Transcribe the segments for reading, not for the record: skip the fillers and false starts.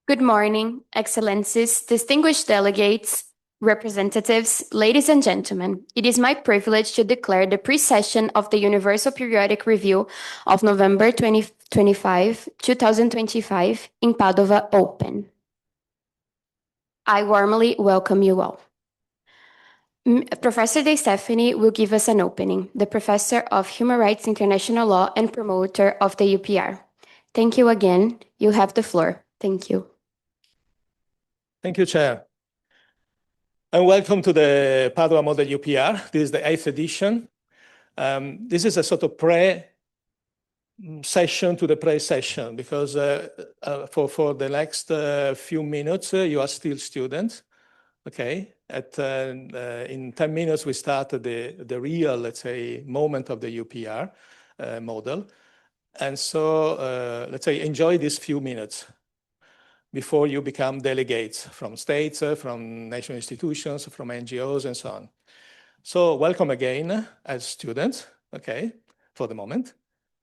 Good morning, Excellencies, distinguished delegates, representatives, ladies and gentlemen. It is my privilege to declare the pre-session of the Universal Periodic Review of November 2025 in Padova open. I warmly welcome you all. Professor De Stefani will give us an opening, the Professor of Human Rights International Law and promoter of the UPR. Thank you again. You have the floor. Thank you. Thank you, Chair. And welcome to the Padova Model UPR. This is the 8th edition. This is a sort of pre-session to the pre-session because for the next few minutes, you are still students. Okay. In 10 minutes, we start the real, let's say, moment of the UPR model. And so, let's say, enjoy these few minutes before you become delegates from states, from national institutions, from NGOs, and so on. So welcome again as students, okay, for the moment.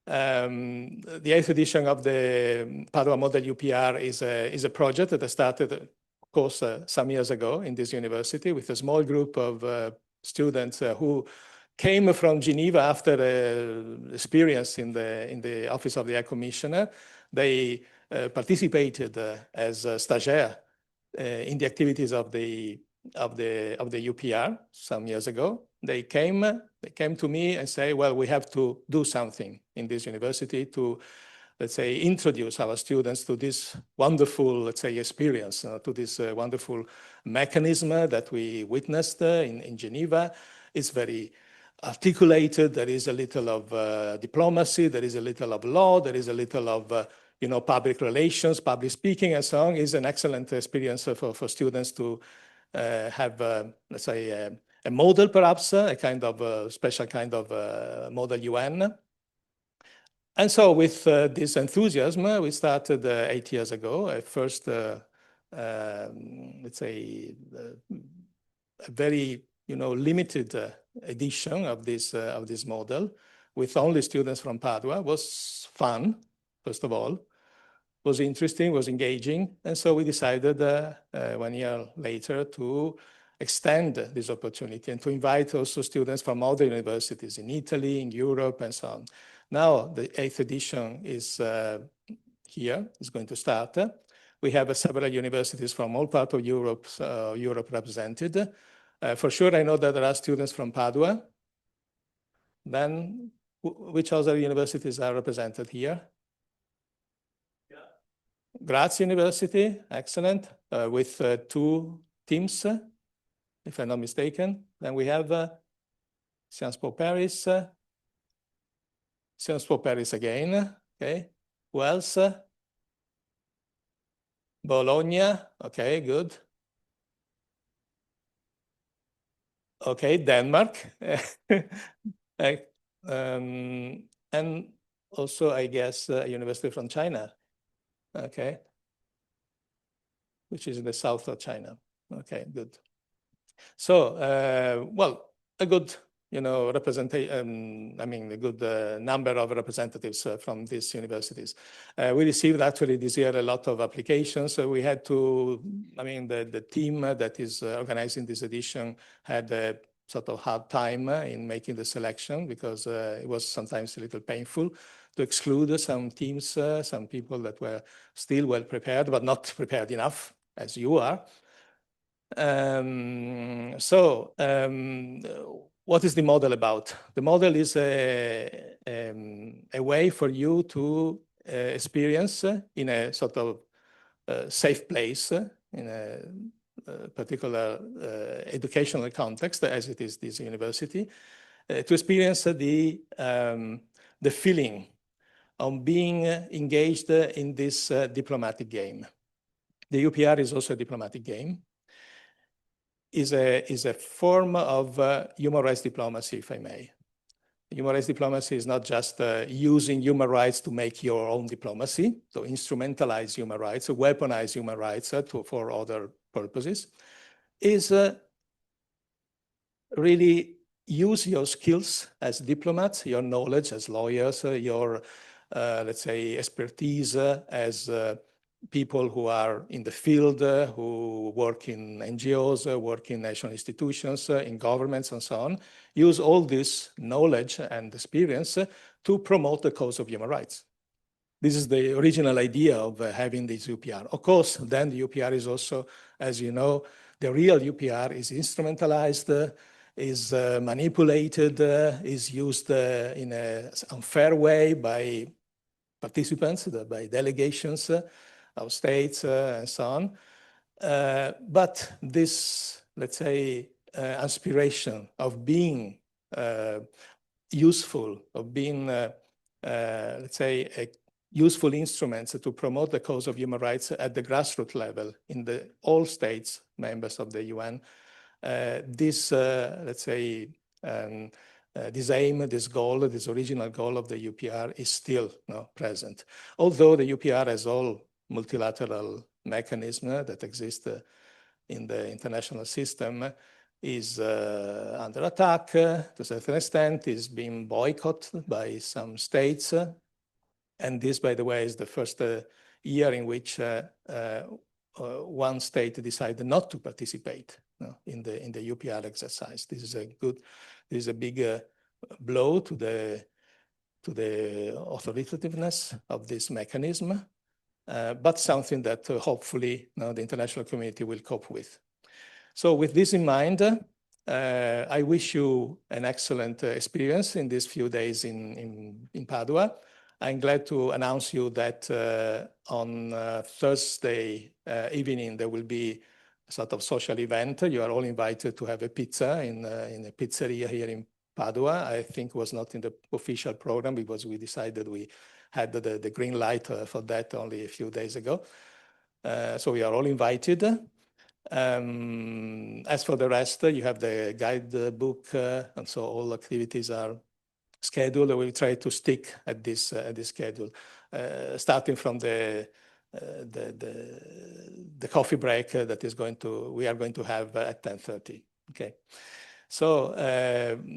The 8th edition of the Padova Model UPR is a project that started, of course, some years ago in this university with a small group of students who came from Geneva after experience in the Office of the High Commissioner. They participated as a stagiaire in the activities of the UPR some years ago. They came to me and say, well, we have to do something in this university to, let's say, introduce our students to this wonderful, let's say, experience, to this wonderful mechanism that we witnessed in Geneva. It's very articulated. There is a little of diplomacy. There is a little of law. There is a little of public relations, public speaking, and so on. Is an excellent experience for students to have, let's say, a model, perhaps, a kind of special kind of model UN. And so with this enthusiasm, we started 8 years ago, a first, let's say, a very, limited edition of this model with only students from Padua. It was fun, first of all. Was interesting, was engaging. And so we decided 1 year later to extend this opportunity and to invite also students from other universities in Italy, in Europe, and so on. Now the 8th edition is here, is going to start. We have several universities from all parts of Europe represented. For sure, I know that there are students from Padua. Then which other universities are represented here? Graz University, excellent, with 2 teams, if I'm not mistaken. Then we have Sciences Po Paris, Sciences Po Paris again, okay. Who else? Bologna, okay, good. Okay, Denmark. And also, I guess, a university from China. Okay, which is in the south of China. Okay, good. So, well, a good, representation, I mean, a good number of representatives from these universities. We received actually this year a lot of applications. So we had to, I mean, the team that is organizing this edition had a sort of hard time in making the selection because it was sometimes a little painful to exclude some teams, some people that were still well prepared, but not prepared enough, as you are. What is the model about? The model is a way for you to experience in a sort of safe place, in a particular educational context, as it is this university, to experience the feeling of being engaged in this diplomatic game. The UPR is also a diplomatic game. Is a form of human rights diplomacy, if I may. Human rights diplomacy is not just using human rights to make your own diplomacy, to instrumentalize human rights, to weaponize human rights for other purposes. Is really use your skills as diplomats, your knowledge as lawyers, your, let's say, expertise as people who are in the field, who work in NGOs, work in national institutions, in governments, and so on, use all this knowledge and experience to promote the cause of human rights. This is the original idea of having this UPR. Of course, then the UPR is also, as you know, the real UPR is instrumentalized, is manipulated, is used in an unfair way by participants, by delegations of states and so on. But this, let's say, aspiration of being useful, of being, let's say, a useful instruments to promote the cause of human rights at the grassroots level in all states, members of the UN, this, let's say, this aim, this goal, this original goal of the UPR is still present. Although the UPR has all multilateral mechanisms that exist in the international system, is under attack to a certain extent, is being boycotted by some states. And this, by the way, is the first year in which one state decided not to participate in the UPR exercise. This is a big blow to the authoritativeness of this mechanism, but something that hopefully the international community will cope with. So with this in mind, I wish you an excellent experience in these few days in Padua. I'm glad to announce you that on Thursday evening, there will be a sort of social event. You are all invited to have a pizza in a pizzeria here in Padua. I think it was not in the official program because we decided we had the green light for that only a few days ago. So we are all invited. As for the rest, you have the guidebook, and so all activities are scheduled. We will try to stick at this schedule, starting from the coffee break that we are going to have at 10:30. Okay. So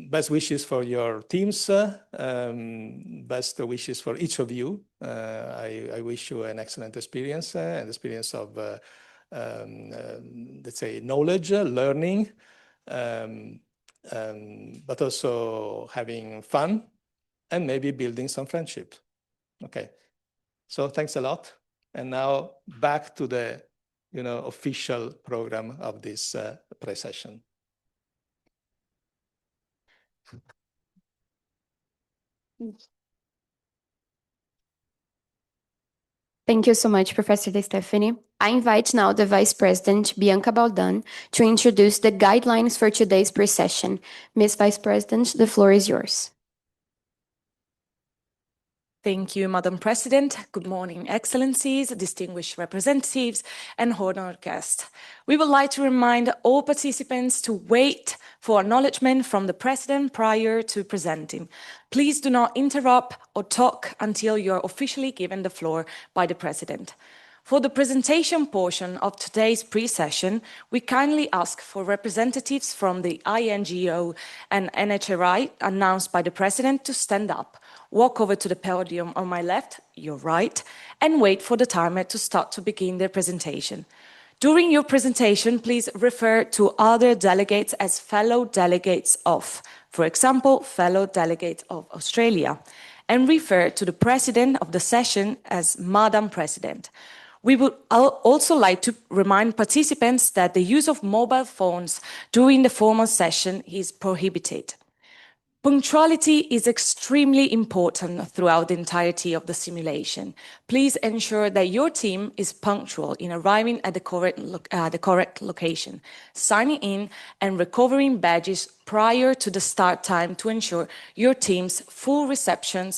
best wishes for your teams, best wishes for each of you. I wish you an excellent experience, an experience of, let's say, knowledge, learning, but also having fun and maybe building some friendship. Okay. So thanks a lot. And now back to the, official program of this pre-session. Thank you so much, Professor De Stefani. I invite now the Vice President, Bianca Baldan, to introduce the guidelines for today's pre-session. Ms. Vice President, the floor is yours. Thank you, Madam President. Good morning, Excellencies, distinguished representatives, and honored guests. We would like to remind all participants to wait for acknowledgement from the President prior to presenting. Please do not interrupt or talk until you are officially given the floor by the President. For the presentation portion of today's pre-session, we kindly ask for representatives from the INGO and NHRI announced by the President to stand up, walk over to the podium on my left, your right, and wait for the timer to start to begin their presentation. During your presentation, please refer to other delegates as fellow delegates of, for example, fellow delegates of Australia, and refer to the President of the session as Madam President. We would also like to remind participants that the use of mobile phones during the formal session is prohibited. Punctuality is extremely important throughout the entirety of the simulation. Please ensure that your team is punctual in arriving at the correct location, signing in and recovering badges prior to the start time to ensure your team's full reception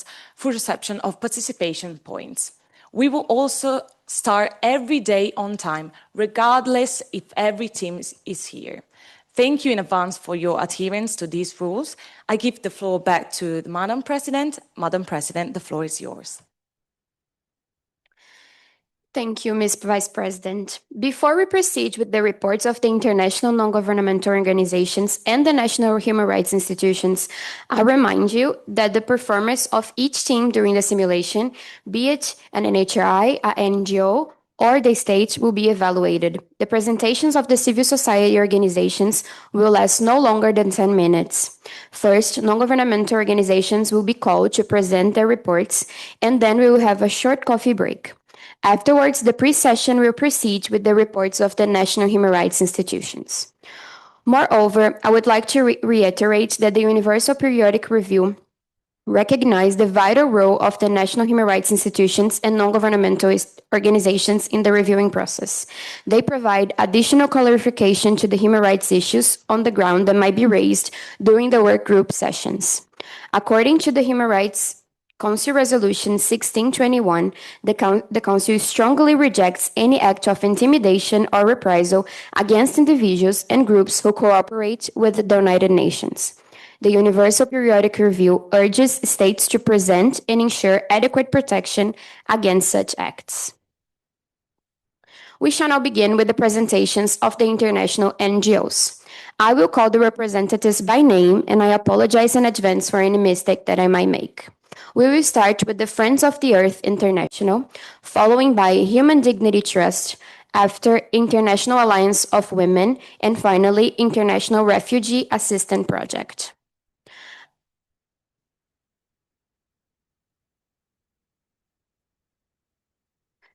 of participation points. We will also start every day on time, regardless if every team is here. Thank you in advance for your adherence to these rules. I give the floor back to the Madam President. Madam President, the floor is yours. Thank you, Ms. Vice President. Before we proceed with the reports of the international non-governmental organizations and the national human rights institutions, I remind you that the performance of each team during the simulation, be it an NHRI, an NGO, or the state will be evaluated. The presentations of the civil society organizations will last no longer than 10 minutes. First, non-governmental organizations will be called to present their reports, and then we will have a short coffee break. Afterwards, the pre-session will proceed with the reports of the national human rights institutions. Moreover, I would like to reiterate that the Universal Periodic Review recognize the vital role of the national human rights institutions and non-governmental organizations in the reviewing process. They provide additional clarification to the human rights issues on the ground that might be raised during the work group sessions. According to the Human Rights Council Resolution 1621, the Council strongly rejects any act of intimidation or reprisal against individuals and groups who cooperate with the United Nations. The Universal Periodic Review urges states to present and ensure adequate protection against such acts. We shall now begin with the presentations of the international NGOs. I will call the representatives by name, and I apologize in advance for any mistake that I might make. We will start with the Friends of the Earth International, following by Human Dignity Trust, after International Alliance of Women, and finally International Refugee Assistance Project.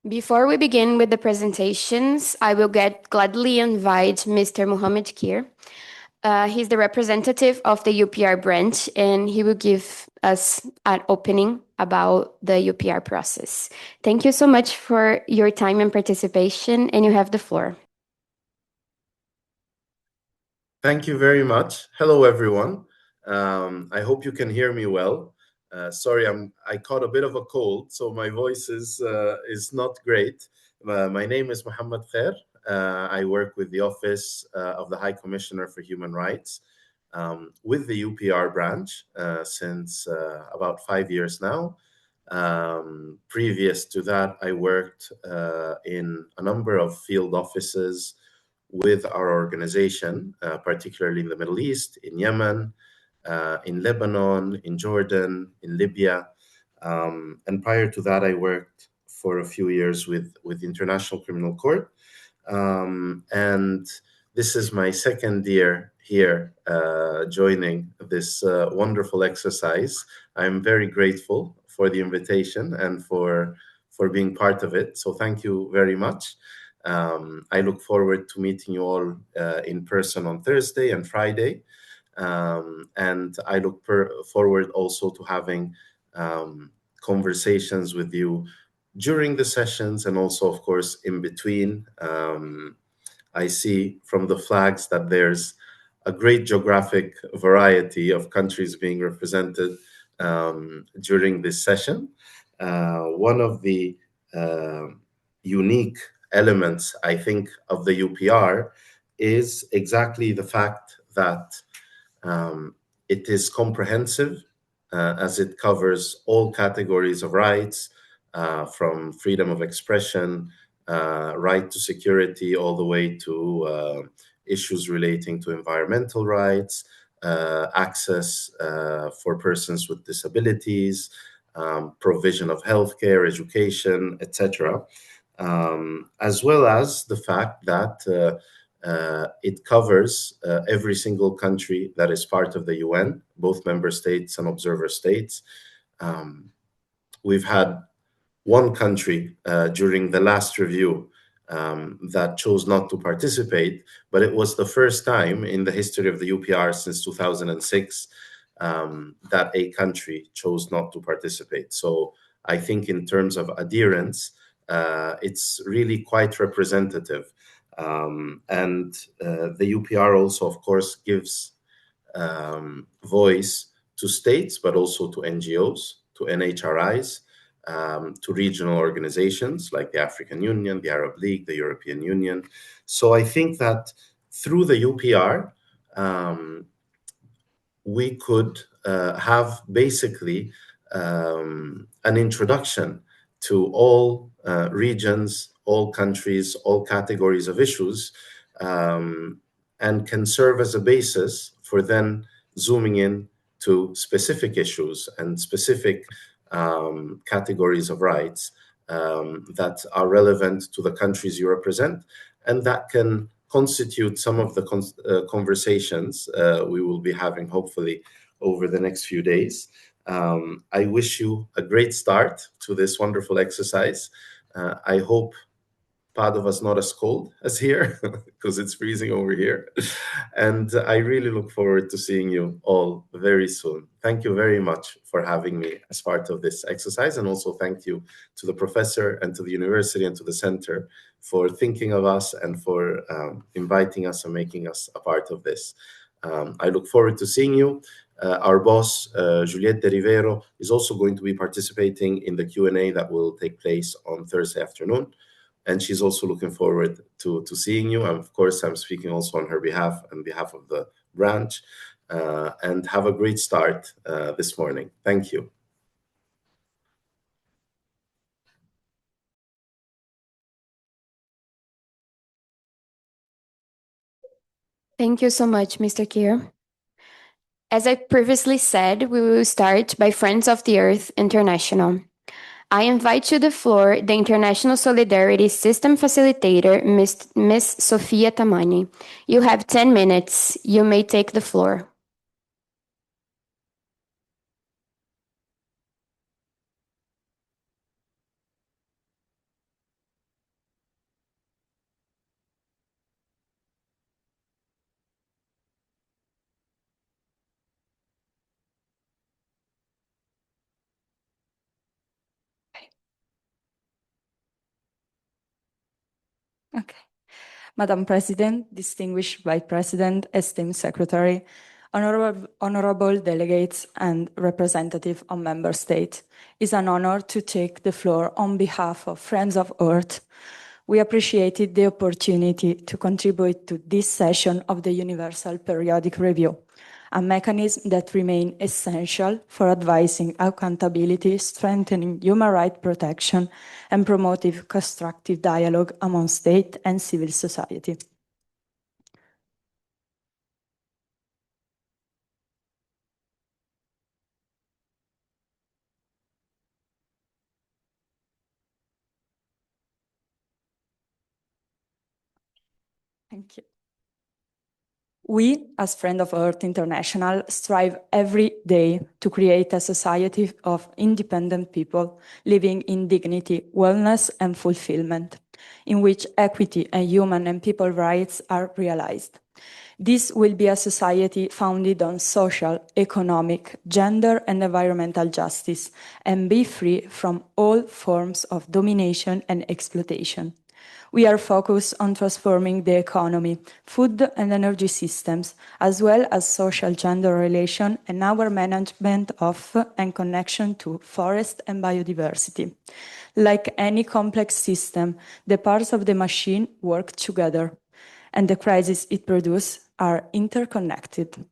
Before we begin with the presentations, I will gladly invite Mr. Mohamed Kir. He's the representative of the UPR branch, and he will give us an opening about the UPR process. Thank you so much for your time and participation, and you have the floor. Thank you very much. Hello, everyone. I hope you can hear me well. Sorry, I caught a bit of a cold, so my voice is not great. My name is Mohamed Khair. I work with the Office of the High Commissioner for Human Rights with the UPR branch since about 5 years now. Previous to that, I worked in a number of field offices with our organization, particularly in the Middle East, in Yemen, in Lebanon, in Jordan, in Libya. And prior to that, I worked for a few years with the International Criminal Court. And this is my second year here joining this wonderful exercise. I'm very grateful for the invitation and for being part of it. So thank you very much. I look forward to meeting you all in person on Thursday and Friday. And I look forward also to having conversations with you during the sessions and also, of course, in between. I see from the flags that there's a great geographic variety of countries being represented during this session. One of the unique elements, I think, of the UPR is exactly the fact that it is comprehensive as it covers all categories of rights, from freedom of expression, right to security, all the way to issues relating to environmental rights, access for persons with disabilities, provision of healthcare, education, etc., as well as the fact that it covers every single country that is part of the UN, both member states and observer states. We've had one country during the last review that chose not to participate, but it was the first time in the history of the UPR since 2006 that a country chose not to participate. So I think in terms of adherence, it's really quite representative. And the UPR also, of course, gives voice to states, but also to NGOs, to NHRIs, to regional organizations like the African Union, the Arab League, the European Union. So I think that through the UPR, we could have basically an introduction to all regions, all countries, all categories of issues, and can serve as a basis for then zooming in to specific issues and specific categories of rights that are relevant to the countries you represent, and that can constitute some of the conversations we will be having, hopefully, over the next few days. I wish you a great start to this wonderful exercise. I hope Padova's not as cold as here because it's freezing over here. And I really look forward to seeing you all very soon. Thank you very much for having me as part of this exercise. And also thank you to the professor and to the university and to the center for thinking of us and for inviting us and making us a part of this. I look forward to seeing you. Our boss, Juliette Rivero, is also going to be participating in the Q&A that will take place on Thursday afternoon. And she's also looking forward to seeing you. And of course, I'm speaking also on her behalf, on behalf of the branch. And have a great start this morning. Thank you. Thank you so much, Mr. Kier. As I previously said, we will start by Friends of the Earth International. I invite to the floor the International Solidarity System Facilitator, Ms. Sofia Tamani. You have 10 minutes. You may take the floor. Okay. Madam President, distinguished Vice President, esteemed Secretary, honorable delegates and representative of Member States, it's an honor to take the floor on behalf of Friends of Earth. We appreciated the opportunity to contribute to this session of the Universal Periodic Review, a mechanism that remains essential for advising accountability, strengthening human rights protection, and promoting constructive dialogue among state and civil society. Thank you. We, as Friends of Earth International, strive every day to create a society of independent people living in dignity, wellness, and fulfillment, in which equity and human and people rights are realized. This will be a society founded on social, economic, gender, and environmental justice, and be free from all forms of domination and exploitation. We are focused on transforming the economy, food and energy systems, as well as social gender relation and our management of and connection to forest and biodiversity. Like any complex system, the parts of the machine work together, and the crises it produces are interconnected.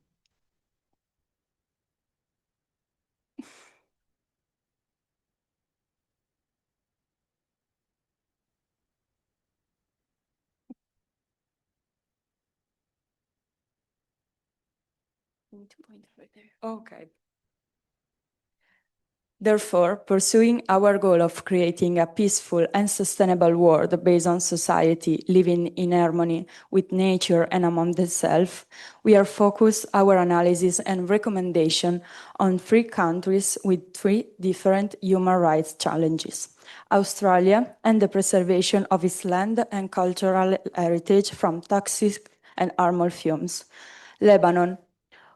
Okay. Therefore, pursuing our goal of creating a peaceful and sustainable world based on society living in harmony with nature and among themselves, we are focused our analysis and recommendation on 3 countries with 3 different human rights challenges: Australia and the preservation of its land and cultural heritage from toxic and harmful fumes; Lebanon,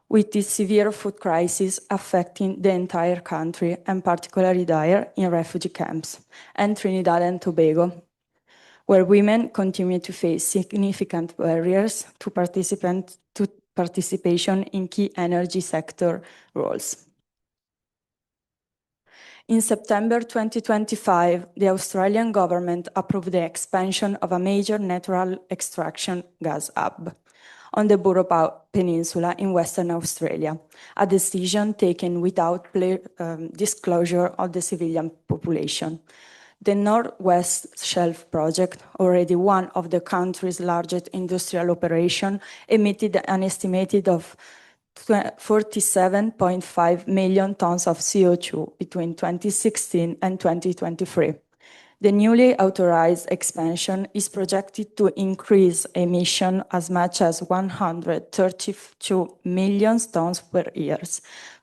with its severe food crisis affecting the entire country and particularly dire in refugee camps; and Trinidad and Tobago, where women continue to face significant barriers to participation in key energy sector roles. In September 2025, the Australian government approved the expansion of a major natural extraction gas hub on the Burrup Peninsula in Western Australia, a decision taken without disclosure of the civilian population. The North West Shelf project, already one of the country's largest industrial operations, emitted an estimated of 47.5 million tons of CO2 between 2016 and 2023. The newly authorized expansion is projected to increase emission as much as 132 million tons per year,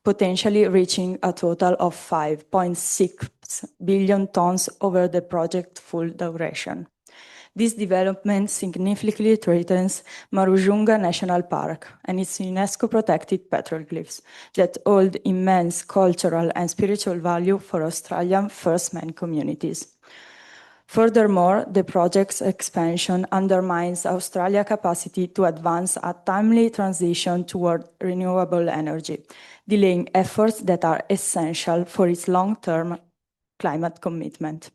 potentially reaching a total of 5.6 billion tons over the project's full duration. This development significantly threatens Marujunga National Park and its UNESCO-protected petroglyphs that hold immense cultural and spiritual value for Australian First Man communities. Furthermore, the project's expansion undermines Australia's capacity to advance a timely transition toward renewable energy, delaying efforts that are essential for its long-term climate commitment.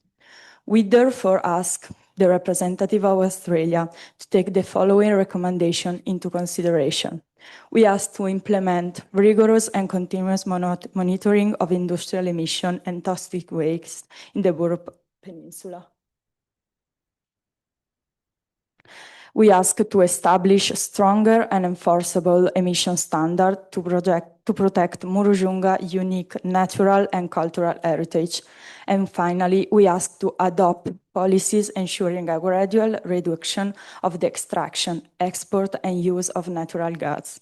We therefore ask the representative of Australia to take the following recommendation into consideration. We ask to implement rigorous and continuous monitoring of industrial emission and toxic waste in the Burrup Peninsula. We ask to establish stronger and enforceable emission standards to protect Marujunga's unique natural and cultural heritage. And finally, we ask to adopt policies ensuring a gradual reduction of the extraction, export, and use of natural gas.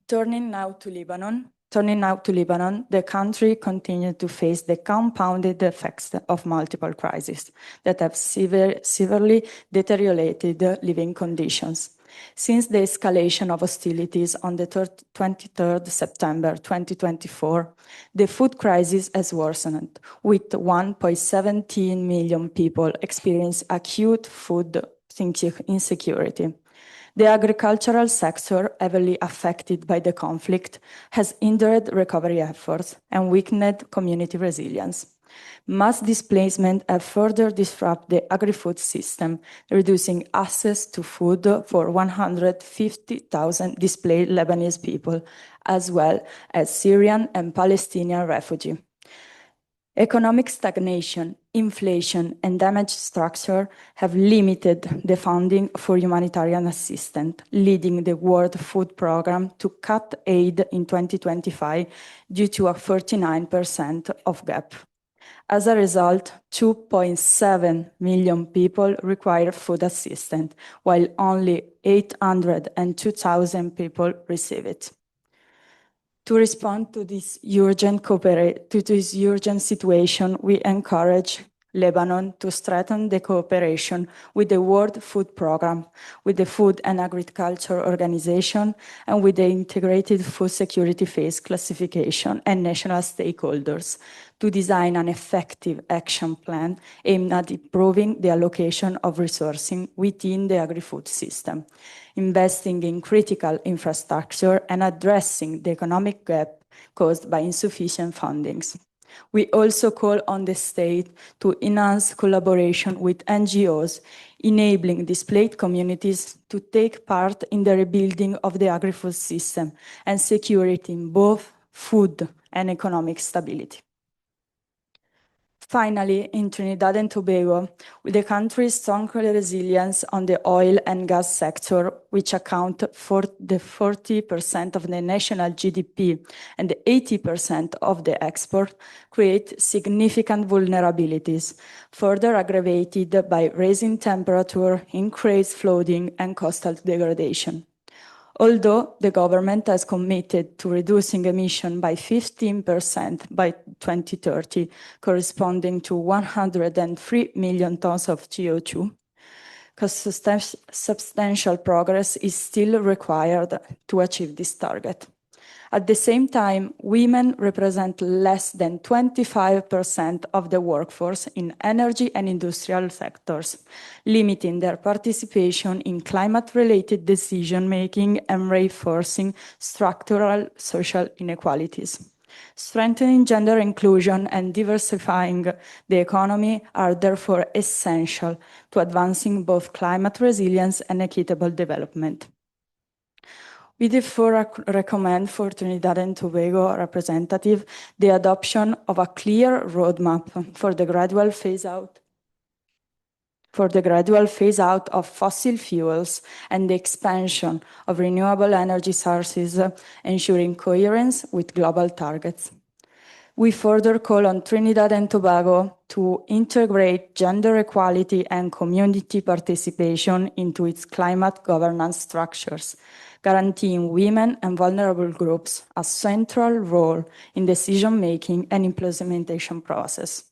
Turning now to Lebanon, the country continued to face the compounded effects of multiple crises that have severely deteriorated living conditions. Since the escalation of hostilities on the 23rd September 2024, the food crisis has worsened, with 1.17 million people experiencing acute food insecurity. The agricultural sector, heavily affected by the conflict, has hindered recovery efforts and weakened community resilience. Mass displacement has further disrupted the agri-food system, reducing access to food for 150,000 displaced Lebanese people, as well as Syrian and Palestinian refugees. Economic stagnation, inflation, and damaged structure have limited the funding for humanitarian assistance, leading the World Food Programme to cut aid in 2025 due to a 49% of gap. As a result, 2.7 million people require food assistance, while only 802,000 people receive it. To respond to this urgent situation, we encourage Lebanon to strengthen the cooperation with the World Food Programme, with the Food and Agriculture Organization, and with the Integrated Food Security Phase Classification and national stakeholders to design an effective action plan aimed at improving the allocation of resources within the agri-food system, investing in critical infrastructure and addressing the economic gap caused by insufficient fundings. We also call on the state to enhance collaboration with NGOs, enabling displaced communities to take part in the rebuilding of the agri-food system and security in both food and economic stability. Finally, in Trinidad and Tobago, with the country's strong resilience on the oil and gas sector, which account for the 40% of the national GDP and the 80% of the export, create significant vulnerabilities, further aggravated by rising temperature, increased flooding, and coastal degradation. Although the government has committed to reducing emissions by 15% by 2030, corresponding to 103 million tons of CO2, substantial progress is still required to achieve this target. At the same time, women represent less than 25% of the workforce in energy and industrial sectors, limiting their participation in climate-related decision-making and reinforcing structural social inequalities. Strengthening gender inclusion and diversifying the economy are therefore essential to advancing both climate resilience and equitable development. We therefore recommend for Trinidad and Tobago representative the adoption of a clear roadmap for the gradual phase out of fossil fuels and the expansion of renewable energy sources, ensuring coherence with global targets. We further call on Trinidad and Tobago to integrate gender equality and community participation into its climate governance structures, guaranteeing women and vulnerable groups a central role in decision-making and implementation process.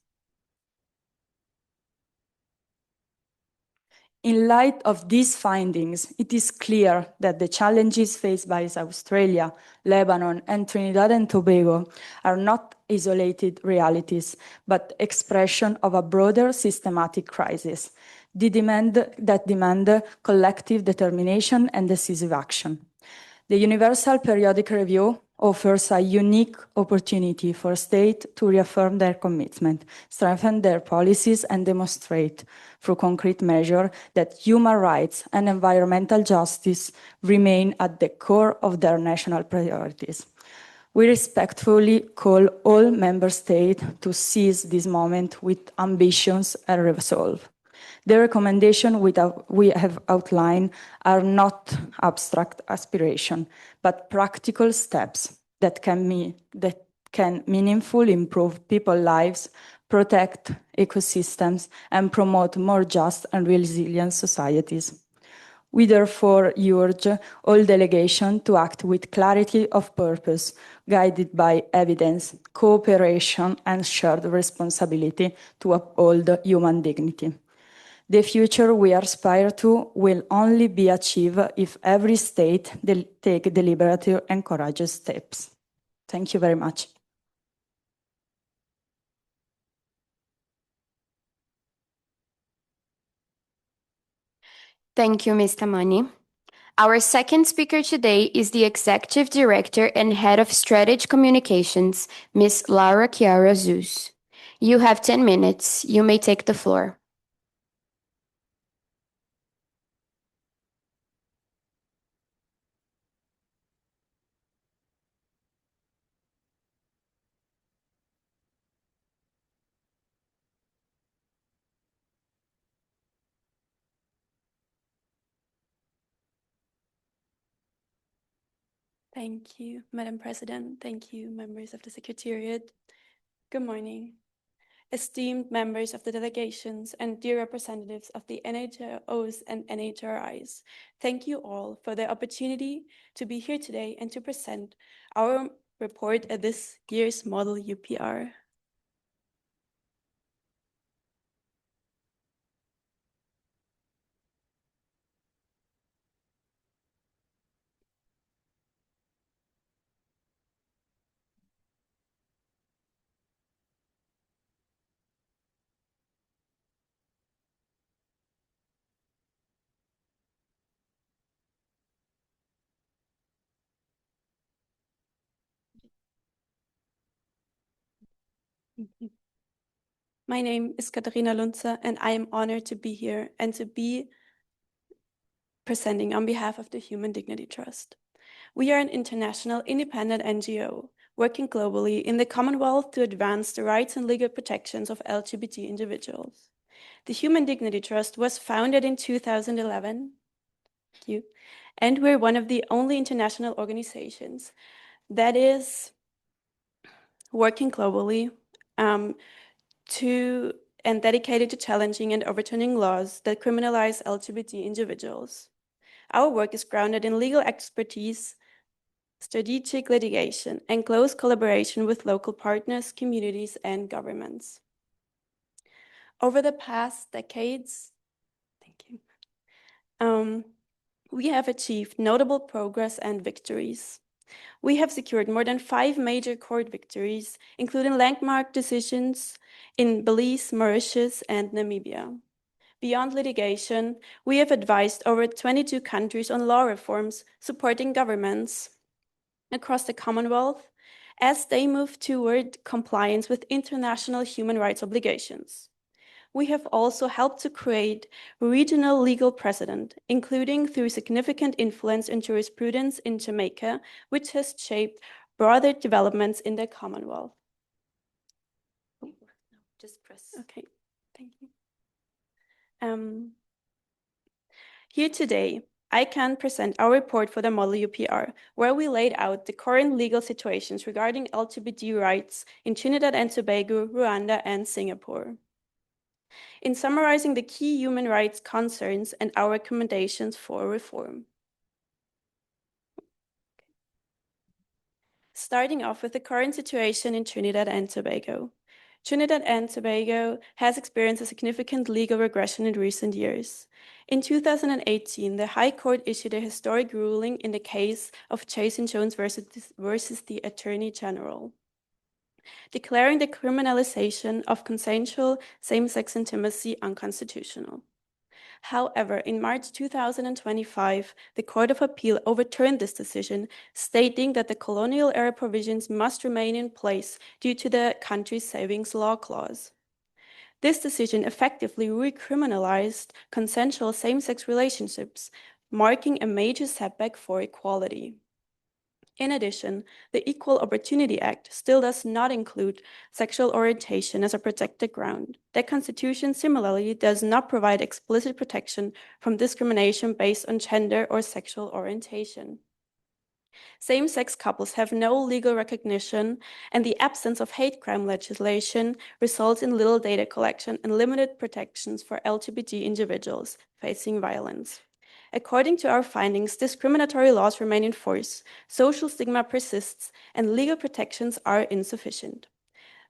In light of these findings, it is clear that the challenges faced by Australia, Lebanon, and Trinidad and Tobago are not isolated realities, but expression of a broader systematic crisis that demand collective determination and decisive action. The Universal Periodic Review offers a unique opportunity for states to reaffirm their commitment, strengthen their policies, and demonstrate through concrete measures that human rights and environmental justice remain at the core of their national priorities. We respectfully call all member states to seize this moment with ambitions and resolve. The recommendations we have outlined are not abstract aspirations, but practical steps that can meaningfully improve people's lives, protect ecosystems, and promote more just and resilient societies. We therefore urge all delegations to act with clarity of purpose, guided by evidence, cooperation, and shared responsibility to uphold human dignity. The future we aspire to will only be achieved if every state takes deliberate and courageous steps. Thank you very much. Thank you, Ms. Tamani. Our second speaker today is the Executive Director and Head of Strategic Communications, Ms. Laura Chiara Zeus. You have 10 minutes. You may take the floor. Thank you, Madam President. Thank you, members of the Secretariat. Good morning. Esteemed members of the delegations and dear representatives of the NHOs and NHRIs, thank you all for the opportunity to be here today and to present our report at this year's Model UPR. My name is Katharina Lunzer, and I am honored to be here and to be presenting on behalf of the Human Dignity Trust. We are an international independent NGO working globally in the Commonwealth to advance the rights and legal protections of LGBT individuals. The Human Dignity Trust was founded in 2011. Thank you. And we're one of the only international organizations that is working globally and dedicated to challenging and overturning laws that criminalize LGBT individuals. Our work is grounded in legal expertise, strategic litigation, and close collaboration with local partners, communities, and governments. Over the past decades, we have achieved notable progress and victories. We have secured more than 5 major court victories, including landmark decisions in Belize, Mauritius, and Namibia. Beyond litigation, we have advised over 22 countries on law reforms, supporting governments across the Commonwealth as they move toward compliance with international human rights obligations. We have also helped to create regional legal precedent, including through significant influence in jurisprudence in Jamaica, which has shaped broader developments in the Commonwealth. Just press. Okay, thank you. Here today, I can present our report for the Model UPR, where we laid out the current legal situations regarding LGBT rights in Trinidad and Tobago, Rwanda, and Singapore. In summarizing the key human rights concerns and our recommendations for reform. Starting off with the current situation in Trinidad and Tobago. Trinidad and Tobago has experienced a significant legal regression in recent years. In 2018, the High Court issued a historic ruling in the case of Jason Jones versus the Attorney General, declaring the criminalization of consensual same-sex intimacy unconstitutional. However, in March 2025, the Court of Appeal overturned this decision, stating that the colonial-era provisions must remain in place due to the country's savings law clause. This decision effectively recriminalized consensual same-sex relationships, marking a major setback for equality. In addition, the Equal Opportunity Act still does not include sexual orientation as a protected ground. The Constitution similarly does not provide explicit protection from discrimination based on gender or sexual orientation. Same-sex couples have no legal recognition, and the absence of hate crime legislation results in little data collection and limited protections for LGBT individuals facing violence. According to our findings, discriminatory laws remain in force, social stigma persists, and legal protections are insufficient.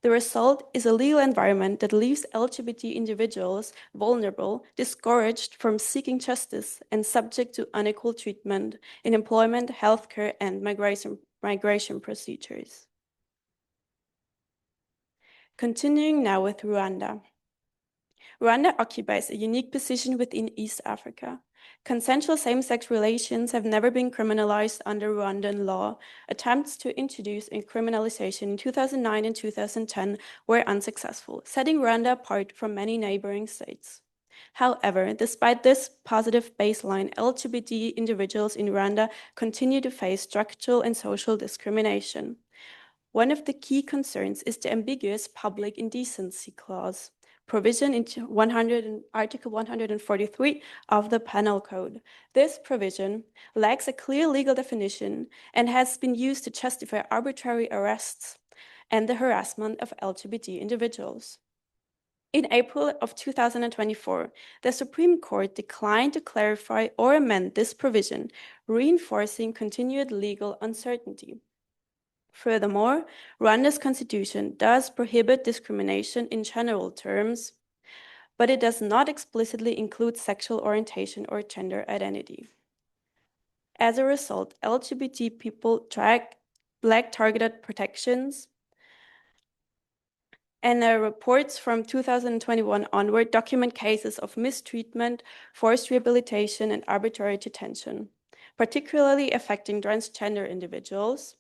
The result is a legal environment that leaves LGBT individuals vulnerable, discouraged from seeking justice, and subject to unequal treatment in employment, healthcare, and migration procedures. Continuing now with Rwanda. Rwanda occupies a unique position within East Africa. Consensual same-sex relations have never been criminalized under Rwandan law. Attempts to introduce a criminalization in 2009 and 2010 were unsuccessful, setting Rwanda apart from many neighboring states. However, despite this positive baseline, LGBT individuals in Rwanda continue to face structural and social discrimination. One of the key concerns is the ambiguous public indecency clause, provision in Article 143 of the Penal Code. This provision lacks a clear legal definition and has been used to justify arbitrary arrests and the harassment of LGBT individuals. In April of 2024, the Supreme Court declined to clarify or amend this provision, reinforcing continued legal uncertainty. Furthermore, Rwanda's constitution does prohibit discrimination in general terms, but it does not explicitly include sexual orientation or gender identity. As a result, LGBT people lack targeted protections, and reports from 2021 onward document cases of mistreatment, forced rehabilitation, and arbitrary detention, particularly affecting transgender individuals.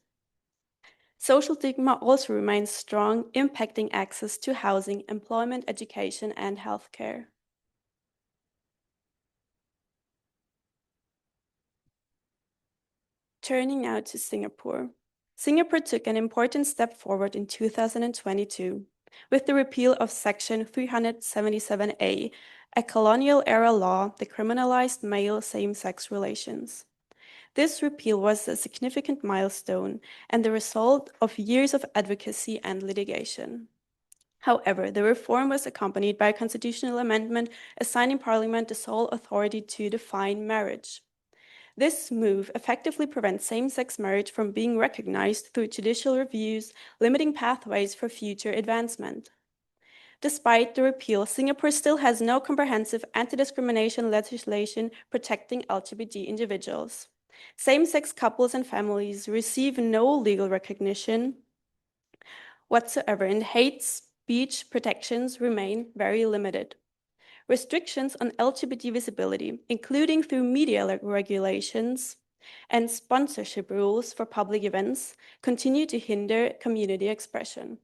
Social stigma also remains strong, impacting access to housing, employment, education, and healthcare. Turning now to Singapore. Singapore took an important step forward in 2022 with the repeal of Section 377A, a colonial-era law that criminalized male same-sex relations. This repeal was a significant milestone and the result of years of advocacy and litigation. However, the reform was accompanied by a constitutional amendment assigning Parliament the sole authority to define marriage. This move effectively prevents same-sex marriage from being recognized through judicial reviews, limiting pathways for future advancement. Despite the repeal, Singapore still has no comprehensive anti-discrimination legislation protecting LGBT individuals. Same-sex couples and families receive no legal recognition whatsoever, and hate speech protections remain very limited. Restrictions on LGBT visibility, including through media regulations and sponsorship rules for public events, continue to hinder community expression.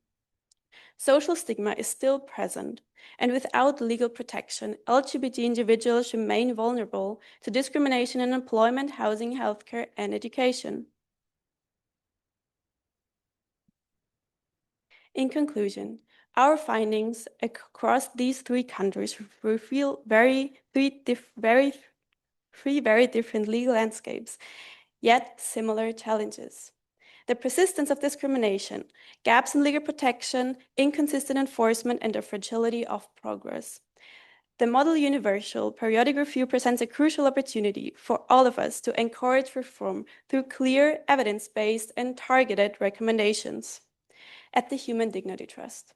Social stigma is still present, and without legal protection, LGBT individuals remain vulnerable to discrimination in employment, housing, healthcare, and education. In conclusion, our findings across these three countries reveal very Three very different legal landscapes, yet similar challenges. The persistence of discrimination, gaps in legal protection, inconsistent enforcement, and the fragility of progress. The Model Universal Periodic Review presents a crucial opportunity for all of us to encourage reform through clear, evidence-based, and targeted recommendations. At the Human Dignity Trust,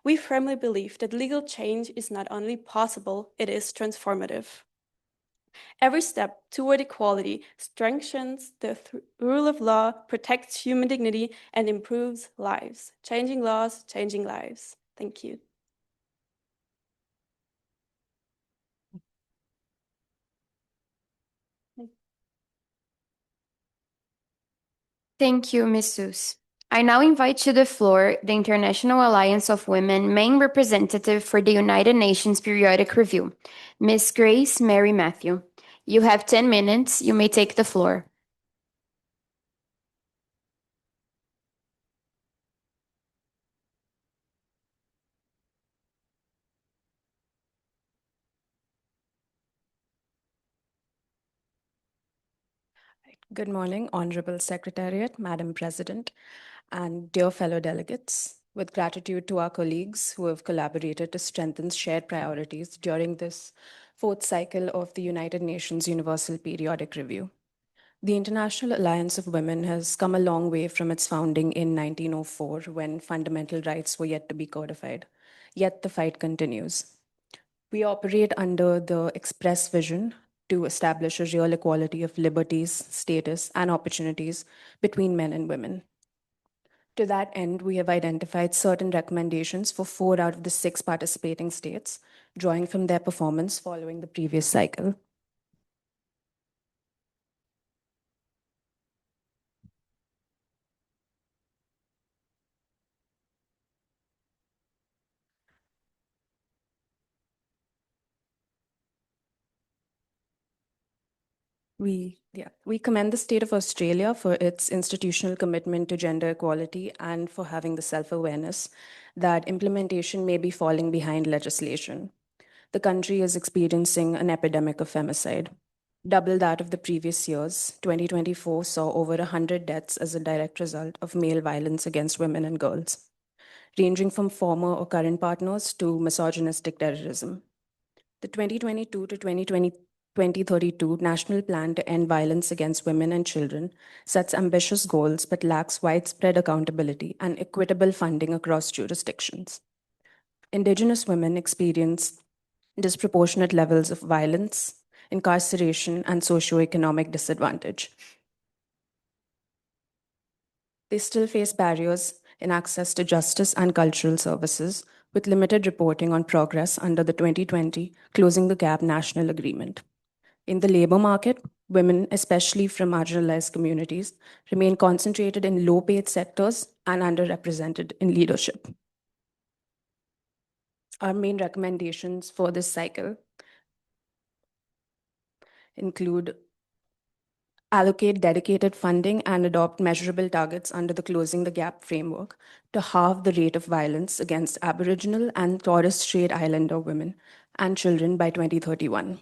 we firmly believe that legal change is not only possible, it is transformative. Every step toward equality strengthens the rule of law, protects human dignity, and improves lives. Changing laws, changing lives. Thank you. Thank you, Ms. Seuss. I now invite to the floor the International Alliance of Women main representative for the United Nations Periodic Review, Ms. Grace Mary Matthew. You have 10 minutes. You may take the floor. Good morning, Honorable Secretariat, Madam President, and dear fellow delegates. With gratitude to our colleagues who have collaborated to strengthen shared priorities during this fourth cycle of the United Nations Universal Periodic Review. The International Alliance of Women has come a long way from its founding in 1904, when fundamental rights were yet to be codified. Yet the fight continues. We operate under the express vision to establish a real equality of liberties, status, and opportunities between men and women. To that end, we have identified certain recommendations for 4 out of the 6 participating states, drawing from their performance following the previous cycle. We commend the state of Australia for its institutional commitment to gender equality and for having the self-awareness that implementation may be falling behind legislation. The country is experiencing an epidemic of femicide. Double that of the previous years, 2024 saw over 100 deaths as a direct result of male violence against women and girls, ranging from former or current partners to misogynistic terrorism. The 2022 to 2032 National Plan to End Violence Against Women and Children sets ambitious goals but lacks widespread accountability and equitable funding across jurisdictions. Indigenous women experience disproportionate levels of violence, incarceration, and socioeconomic disadvantage. They still face barriers in access to justice and cultural services, with limited reporting on progress under the 2020 Closing the Gap National Agreement. In the labor market, women, especially from marginalized communities, remain concentrated in low-paid sectors and underrepresented in leadership. Our main recommendations for this cycle include allocate dedicated funding and adopt measurable targets under the Closing the Gap framework to halve the rate of violence against Aboriginal and Torres Strait Islander women and children by 2031.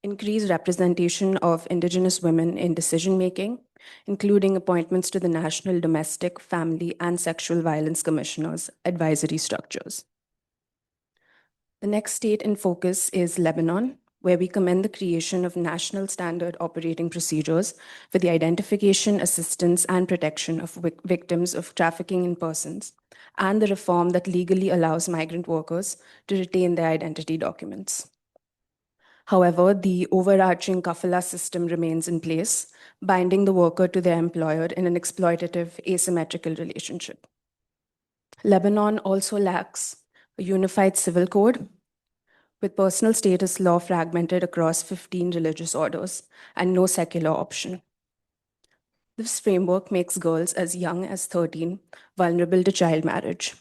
Increase representation of Indigenous women in decision-making, including appointments to the National Domestic, Family, and Sexual Violence Commissioners advisory structures. The next state in focus is Lebanon, where we commend the creation of national standard operating procedures for the identification, assistance, and protection of victims of trafficking in persons, and the reform that legally allows migrant workers to retain their identity documents. However, the overarching kafala system remains in place, binding the worker to their employer in an exploitative, asymmetrical relationship. Lebanon also lacks a unified civil code, with personal status law fragmented across 15 religious orders and no secular option. This framework makes girls as young as 13 vulnerable to child marriage,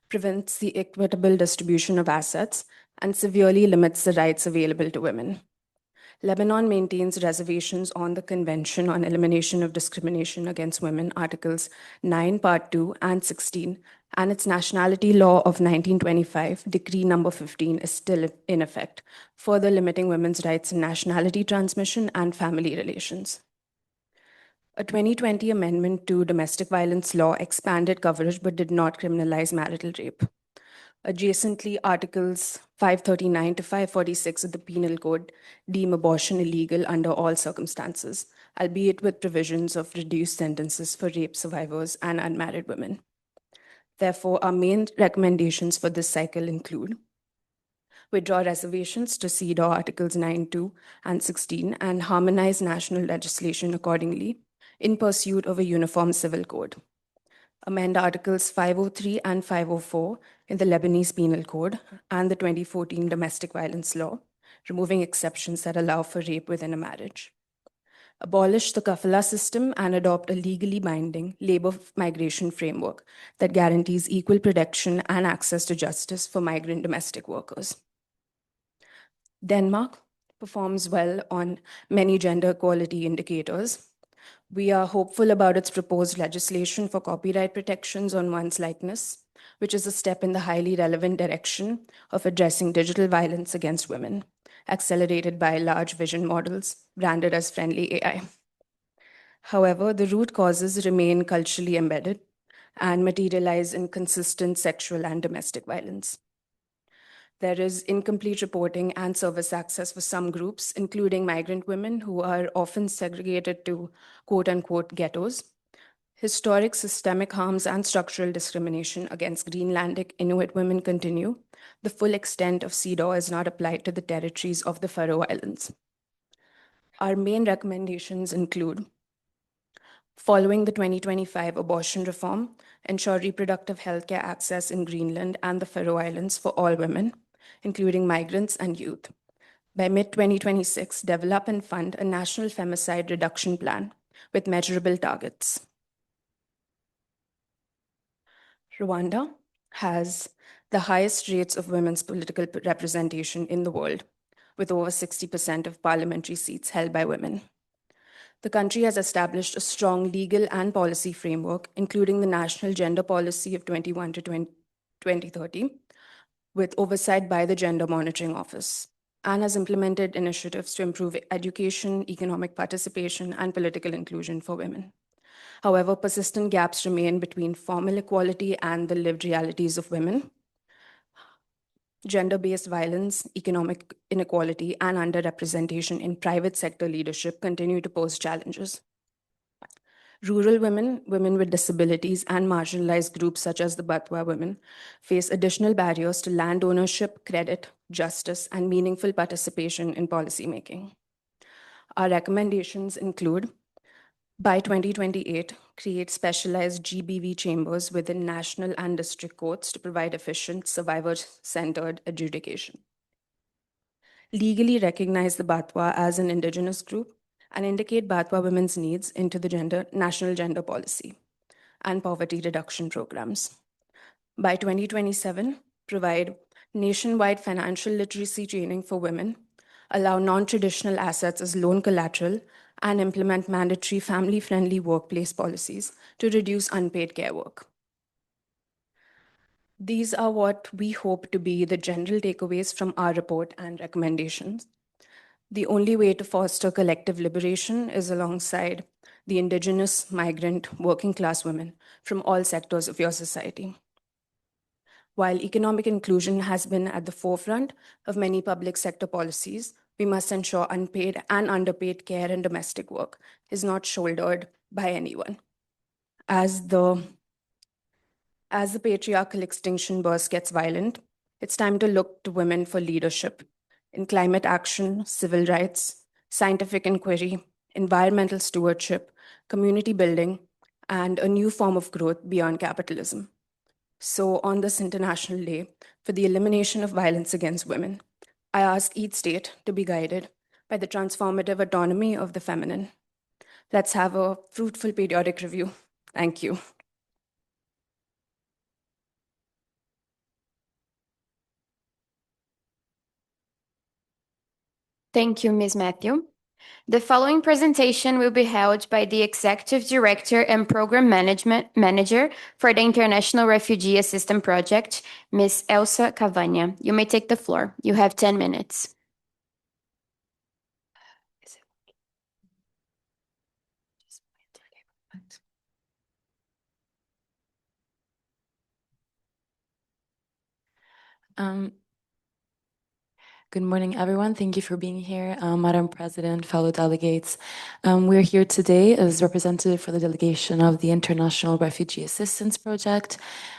prevents the equitable distribution of assets, and severely limits the rights available to women. Lebanon maintains reservations on the Convention on Elimination of Discrimination Against Women, Articles 9, Part 2, and 16, and its nationality law of 1925, Decree number 15, is still in effect, further limiting women's rights in nationality transmission and family relations. A 2020 amendment to domestic violence law expanded coverage but did not criminalize marital rape. Adjacently, Articles 539 to 546 of the Penal Code deem abortion illegal under all circumstances, albeit with provisions of reduced sentences for rape survivors and unmarried women. Therefore, our main recommendations for this cycle include withdraw reservations to CEDAW Articles 9.2 and 16 and harmonize national legislation accordingly in pursuit of a uniform civil code. Amend Articles 503 and 504 in the Lebanese Penal Code and the 2014 Domestic Violence Law, removing exceptions that allow for rape within a marriage. Abolish the kafala system and adopt a legally binding labor migration framework that guarantees equal protection and access to justice for migrant domestic workers. Denmark performs well on many gender equality indicators. We are hopeful about its proposed legislation for copyright protections on one's likeness, which is a step in the highly relevant direction of addressing digital violence against women, accelerated by large vision models branded as friendly AI. However, the root causes remain culturally embedded and materialize in consistent sexual and domestic violence. There is incomplete reporting and service access for some groups, including migrant women who are often segregated to quote-unquote ghettos. Historic systemic harms and structural discrimination against Greenlandic Inuit women continue. The full extent of CEDAW is not applied to the territories of the Faroe Islands. Our main recommendations include following the 2025 abortion reform, ensure reproductive healthcare access in Greenland and the Faroe Islands for all women, including migrants and youth. By mid-2026, develop and fund a national femicide reduction plan with measurable targets. Rwanda has the highest rates of women's political representation in the world, with over 60% of parliamentary seats held by women. The country has established a strong legal and policy framework, including the National Gender Policy of 21 to 2030, with oversight by the Gender Monitoring Office, and has implemented initiatives to improve education, economic participation, and political inclusion for women. However, persistent gaps remain between formal equality and the lived realities of women. Gender-based violence, economic inequality, and underrepresentation in private sector leadership continue to pose challenges. Rural women, women with disabilities, and marginalized groups such as the Batwa women face additional barriers to land ownership, credit, justice, and meaningful participation in policymaking. Our recommendations include, by 2028, create specialized GBV chambers within national and district courts to provide efficient, survivor-centered adjudication. Legally recognize the Batwa as an indigenous group and indicate Batwa women's needs into the national gender policy and poverty reduction programs. By 2027, provide nationwide financial literacy training for women, allow non-traditional assets as loan collateral, and implement mandatory family-friendly workplace policies to reduce unpaid care work. These are what we hope to be the general takeaways from our report and recommendations. The only way to foster collective liberation is alongside the indigenous, migrant, working class women from all sectors of your society. While economic inclusion has been at the forefront of many public sector policies, we must ensure unpaid and underpaid care and domestic work is not shouldered by anyone. As the patriarchal extinction burst gets violent, it's time to look to women for leadership in climate action, civil rights, scientific inquiry, environmental stewardship, community building, and a new form of growth beyond capitalism. So on this International Day for the Elimination of Violence Against Women, I ask each state to be guided by the transformative autonomy of the feminine. Let's have a fruitful periodic review. Thank you. Thank you, Ms. Matthew. The following presentation will be held by the Executive Director and Program Manager for the International Refugee Assistance Project, Ms. Elsa Cavagna. You may take the floor. You have 10 minutes. Good morning, everyone. Thank you for being here, Madam President, fellow delegates. We're here today as representative for the delegation of the International Refugee Assistance Project.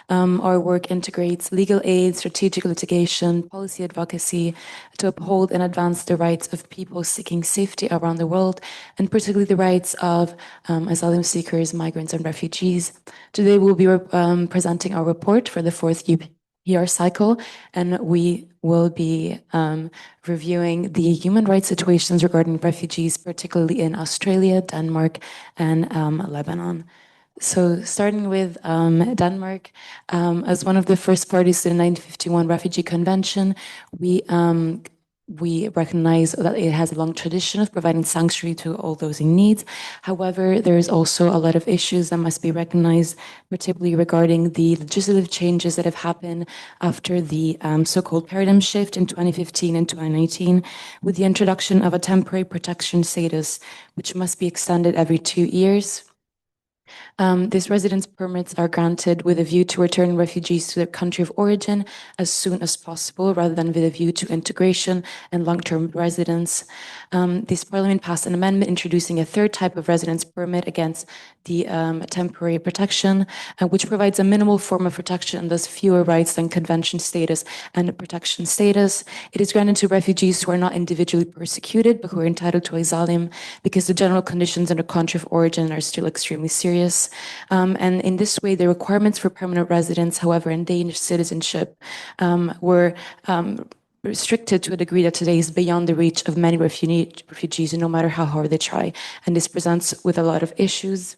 Our work integrates legal aid, strategic litigation, policy advocacy to uphold and advance the rights of people seeking safety around the world, and particularly the rights of asylum seekers, migrants, and refugees. Today, we'll be presenting our report for the fourth UPR cycle, and we will be reviewing the human rights situations regarding refugees, particularly in Australia, Denmark, and Lebanon. So starting with Denmark, as one of the first parties to the 1951 Refugee Convention, we recognize that it has a long tradition of providing sanctuary to all those in need. However, there is also a lot of issues that must be recognized, particularly regarding the legislative changes that have happened after the so-called paradigm shift in 2015 and 2019, with the introduction of a temporary protection status, which must be extended every 2 years. These residence permits are granted with a view to return refugees to their country of origin as soon as possible, rather than with a view to integration and long-term residence. This parliament passed an amendment introducing a third type of residence permit against the temporary protection, which provides a minimal form of protection and thus fewer rights than convention status and protection status. It is granted to refugees who are not individually persecuted, but who are entitled to asylum because the general conditions in their country of origin are still extremely serious. And in this way, the requirements for permanent residence, however, and Danish citizenship were restricted to a degree that today is beyond the reach of many refugees, no matter how hard they try. And this presents with a lot of issues.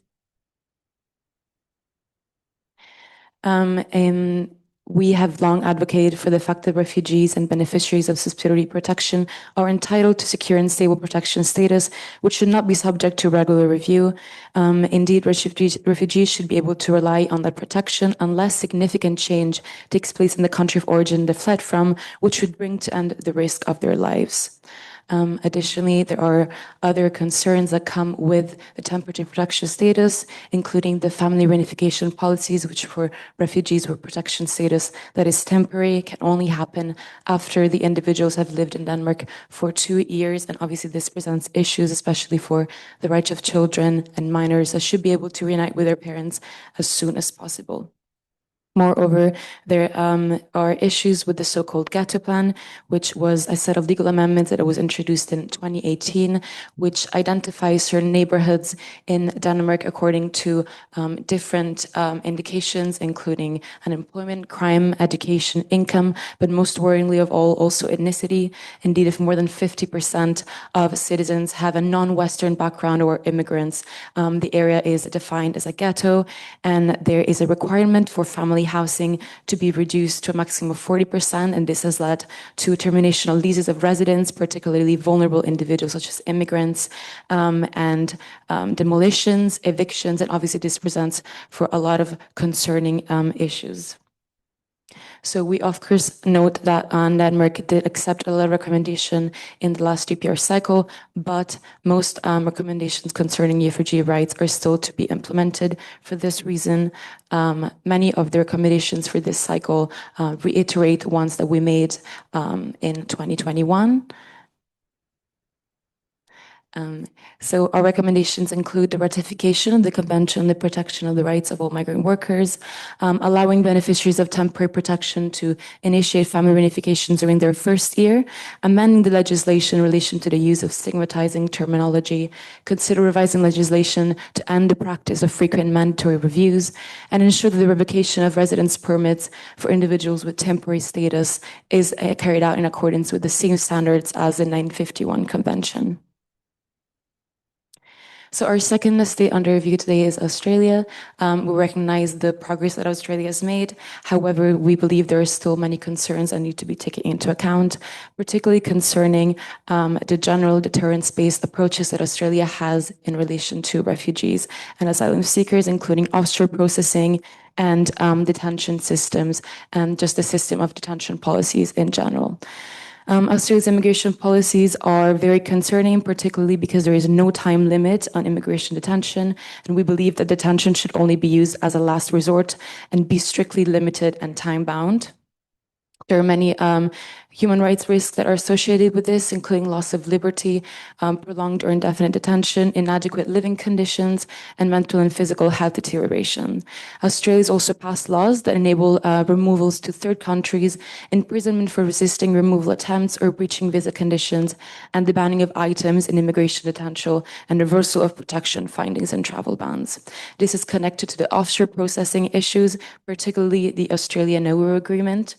And we have long advocated for the fact that refugees and beneficiaries of subsidiary protection are entitled to secure and stable protection status, which should not be subject to regular review. Indeed, refugees should be able to rely on that protection unless significant change takes place in the country of origin they fled from, which would bring to end the risk of their lives. Additionally, there are other concerns that come with the temporary protection status, including the family reunification policies, which for refugees with protection status that is temporary can only happen after the individuals have lived in Denmark for 2 years. And obviously this presents issues, especially for the rights of children and minors that should be able to reunite with their parents as soon as possible. Moreover, there are issues with the so-called ghetto plan, which was a set of legal amendments that was introduced in 2018, which identifies certain neighborhoods in Denmark according to different indications, including unemployment, crime, education, income, but most worryingly of all, also ethnicity. Indeed, if more than 50% of citizens have a non-Western background or immigrants, the area is defined as a ghetto, and there is a requirement for family housing to be reduced to a maximum of 40%, and this has led to termination of leases of residents, particularly vulnerable individuals such as immigrants, and demolitions, evictions, and obviously this presents for a lot of concerning issues. So we of course note that Denmark did accept a lot of recommendation in the last UPR cycle, but most recommendations concerning refugee rights are still to be implemented. For this reason, many of the recommendations for this cycle reiterate ones that we made in 2021. So our recommendations include the ratification of the Convention on the Protection of the Rights of All Migrant Workers, allowing beneficiaries of temporary protection to initiate family reunification during their first year, amending the legislation in relation to the use of stigmatizing terminology, consider revising legislation to end the practice of frequent mandatory reviews, and ensure that the revocation of residence permits for individuals with temporary status is carried out in accordance with the same standards as the 1951 Convention. So our second state under review today is Australia. We recognize the progress that Australia has made. However, we believe there are still many concerns that need to be taken into account, particularly concerning the general deterrence-based approaches that Australia has in relation to refugees and asylum seekers, including offshore processing and detention systems, and just the system of detention policies in general. Australia's immigration policies are very concerning, particularly because there is no time limit on immigration detention, and we believe that detention should only be used as a last resort and be strictly limited and time-bound. There are many human rights risks that are associated with this, including loss of liberty, prolonged or indefinite detention, inadequate living conditions, and mental and physical health deterioration. Australia has also passed laws that enable removals to third countries, imprisonment for resisting removal attempts or breaching visa conditions, and the banning of items in immigration detention and reversal of protection findings and travel bans. This is connected to the offshore processing issues, particularly the Australia-Nauru Agreement,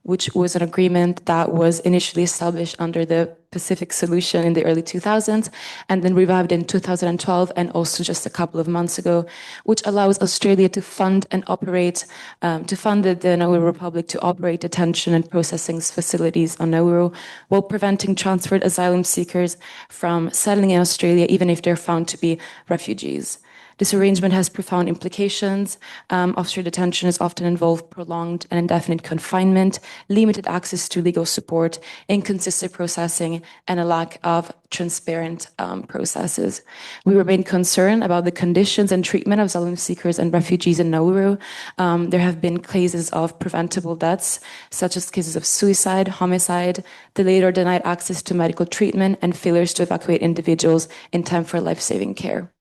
which was an agreement that was initially established under the Pacific Solution in the early 2000s, and then revived in 2012 and also just a couple of months ago, which allows Australia to fund and operate, to fund the Nauru Republic to operate detention and processing facilities on Nauru, while preventing transferred asylum seekers from settling in Australia, even if they're found to be refugees. This arrangement has profound implications. Offshore detention is often involved prolonged and indefinite confinement, limited access to legal support, inconsistent processing, and a lack of transparent processes. We remain concerned about the conditions and treatment of asylum seekers and refugees in Nauru. There have been cases of preventable deaths, such as cases of suicide, homicide, delayed or denied access to medical treatment, and failures to evacuate individuals in time for life-saving care.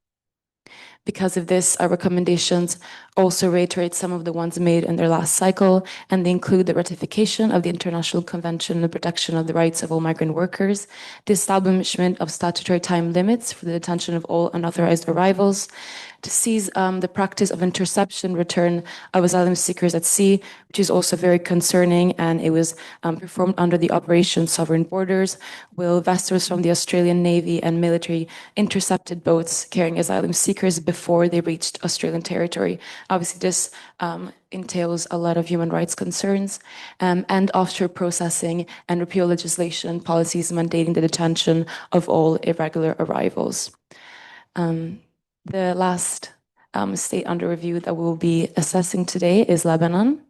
Because of this, our recommendations also reiterate some of the ones made in their last cycle, and they include the ratification of the International Convention on the Protection of the Rights of All Migrant Workers, the establishment of statutory time limits for the detention of all unauthorized arrivals, to cease the practice of interception return of asylum seekers at sea, which is also very concerning, and it was performed under the Operation Sovereign Borders, where vessels from the Australian Navy and military intercepted boats carrying asylum seekers before they reached Australian territory. Obviously, this entails a lot of human rights concerns, and offshore processing and repeal legislation policies mandating the detention of all irregular arrivals. The last state under review that we'll be assessing today is Lebanon.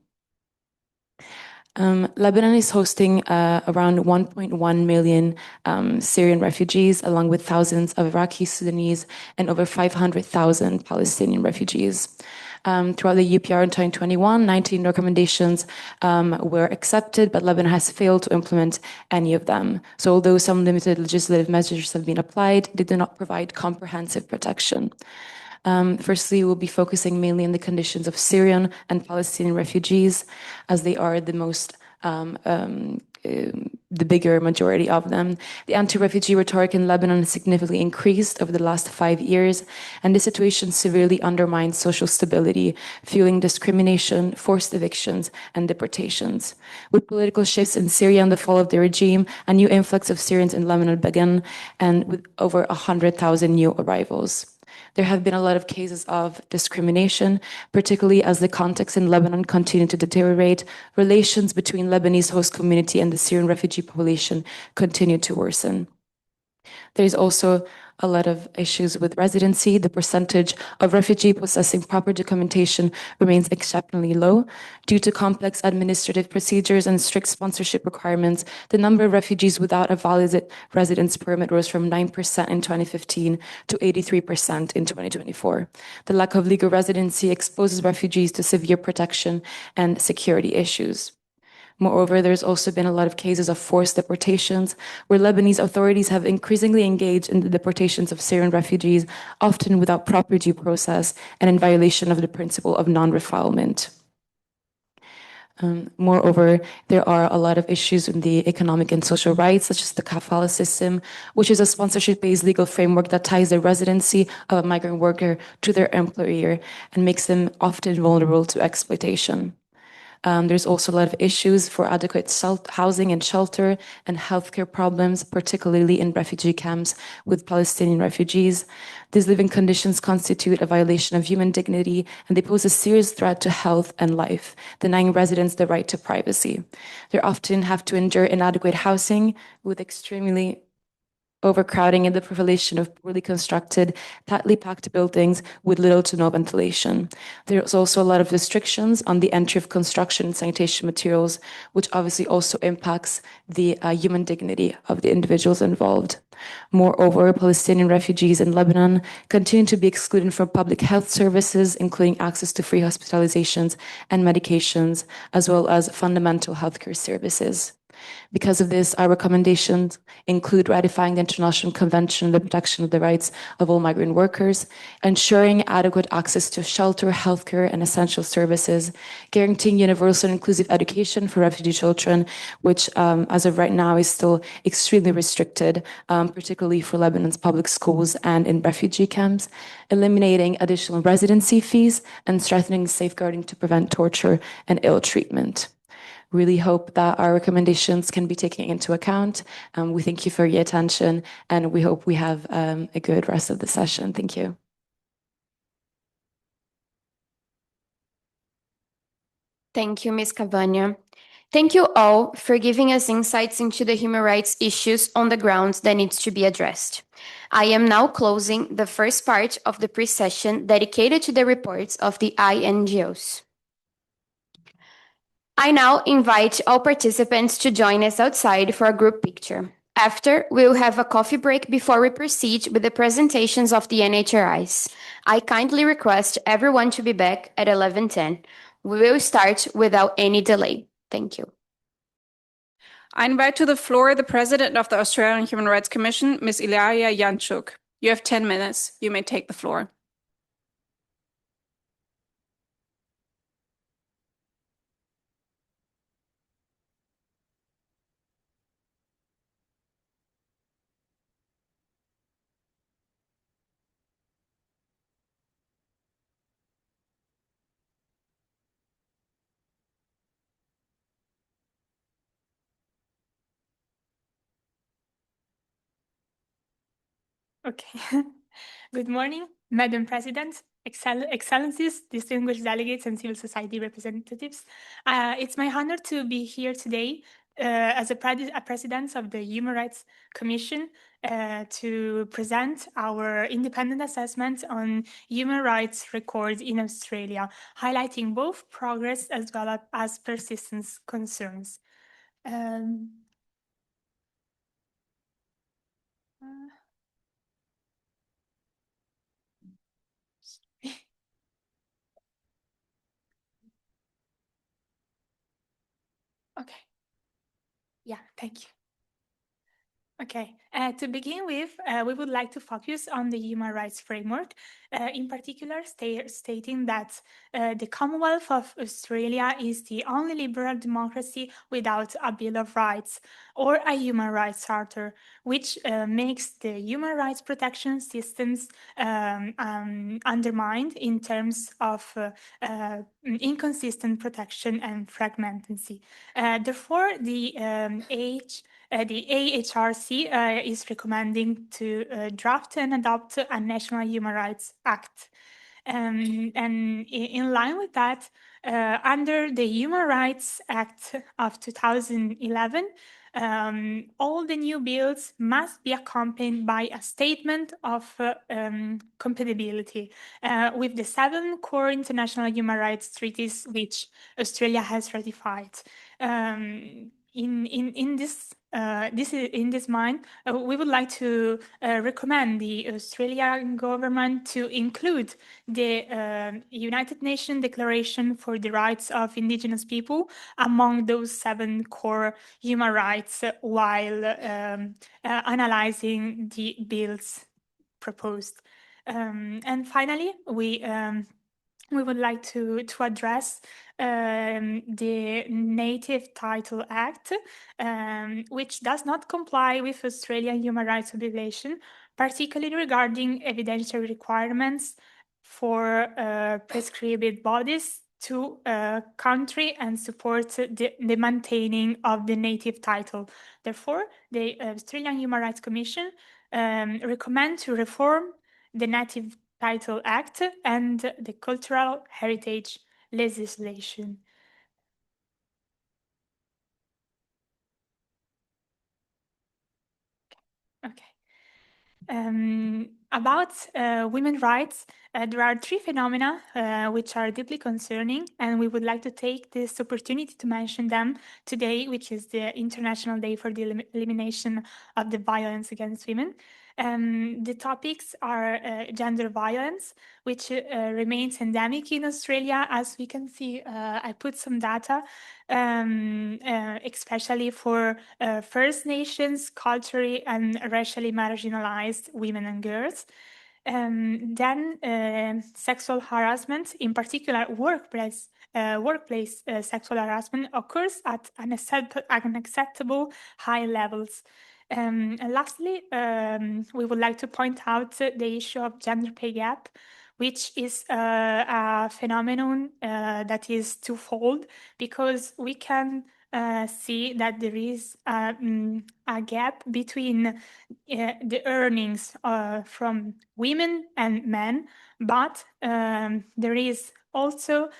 Lebanon is hosting around 1.1 million Syrian refugees, along with thousands of Iraqi, Sudanese, and over 500,000 Palestinian refugees. Throughout the UPR in 2021, 19 recommendations were accepted, but Lebanon has failed to implement any of them. So although some limited legislative measures have been applied, they do not provide comprehensive protection. Firstly, we'll be focusing mainly on the conditions of Syrian and Palestinian refugees, as they are the most the bigger majority of them. The anti-refugee rhetoric in Lebanon has significantly increased over the last 5 years, and this situation severely undermines social stability, fueling discrimination, forced evictions, and deportations. With political shifts in Syria and the fall of the regime, a new influx of Syrians in Lebanon began, and with over 100,000 new arrivals. There have been a lot of cases of discrimination, particularly as the context in Lebanon continued to deteriorate. Relations between Lebanese host community and the Syrian refugee population continued to worsen. There's also a lot of issues with residency. The percentage of refugees possessing proper documentation remains exceptionally low. Due to complex administrative procedures and strict sponsorship requirements, the number of refugees without a valid residence permit rose from 9% in 2015 to 83% in 2024. The lack of legal residency exposes refugees to severe protection and security issues. Moreover, there's also been a lot of cases of forced deportations, where Lebanese authorities have increasingly engaged in the deportations of Syrian refugees, often without proper due process and in violation of the principle of non-refoulement. Moreover, there are a lot of issues in the economic and social rights, such as the kafala system, which is a sponsorship-based legal framework that ties the residency of a migrant worker to their employer and makes them often vulnerable to exploitation. There's also a lot of issues for adequate housing and shelter and healthcare problems, particularly in refugee camps with Palestinian refugees. These living conditions constitute a violation of human dignity, and they pose a serious threat to health and life, denying residents the right to privacy. They often have to endure inadequate housing with extremely overcrowding and the proliferation of poorly constructed, tightly packed buildings with little to no ventilation. There's also a lot of restrictions on the entry of construction and sanitation materials, which obviously also impacts the human dignity of the individuals involved. Moreover, Palestinian refugees in Lebanon continue to be excluded from public health services, including access to free hospitalizations and medications, as well as fundamental healthcare services. Because of this, our recommendations include ratifying the International Convention on the Protection of the Rights of All Migrant Workers, ensuring adequate access to shelter, healthcare, and essential services, guaranteeing universal and inclusive education for refugee children, which, as of right now, is still extremely restricted, particularly for Lebanon's public schools and in refugee camps, eliminating additional residency fees, and strengthening safeguarding to prevent torture and ill treatment. Really hope that our recommendations can be taken into account. We thank you for your attention, and we hope we have a good rest of the session. Thank you. Thank you, Ms. Cavagna. Thank you all for giving us insights into the human rights issues on the ground that needs to be addressed. I am now closing the first part of the pre-session dedicated to the reports of the INGOs. I now invite all participants to join us outside for a group picture. After, we will have a coffee break before we proceed with the presentations of the NHRIs. I kindly request everyone to be back at 11:10. We will start without any delay. Thank you. I invite to the floor the President of the Australian Human Rights Commission, Ms. Ilaria Yanchuk. You have 10 minutes. You may take the floor. Okay. Good morning, Madam President, Excellencies, distinguished delegates, and civil society representatives. It's my honor to be here today as a president of the Human Rights Commission to present our independent assessment on human rights records in Australia, highlighting both progress as well as persistence concerns. Okay. Yeah, thank you. Okay, to begin with, we would like to focus on the human rights framework, in particular stating that the Commonwealth of Australia is the only liberal democracy without a Bill of Rights or a human rights charter, which makes the human rights protection systems undermined in terms of inconsistent protection and fragmentancy. Therefore, the AHRC is recommending to draft and adopt a National Human Rights Act. And in line with that, under the Human Rights Act of 2011, all the new bills must be accompanied by a statement of compatibility with the 7 core international human rights treaties which Australia has ratified. In this mind, we would like to recommend the Australian government to include the United Nations Declaration for the Rights of Indigenous People among those 7 core human rights while analyzing the bills proposed. And finally, we would like to address the Native Title Act, which does not comply with Australian human rights obligation, particularly regarding evidentiary requirements for prescribed bodies to country and support the maintaining of the native title. Therefore, the Australian Human Rights Commission recommend to reform the Native Title Act and the Cultural Heritage legislation. Okay. About women's rights, there are three phenomena which are deeply concerning, and we would like to take this opportunity to mention them today, which is the International Day for the Elimination of the Violence Against Women. The topics are gender violence, which remains endemic in Australia. As we can see, I put some data, especially for First Nations, culturally and racially marginalized women and girls. Then sexual harassment, in particular workplace sexual harassment, occurs at unacceptable high levels. And lastly, we would like to point out the issue of gender pay gap, which is a phenomenon that is twofold, because we can see that there is a gap between the earnings from women and men, but there is also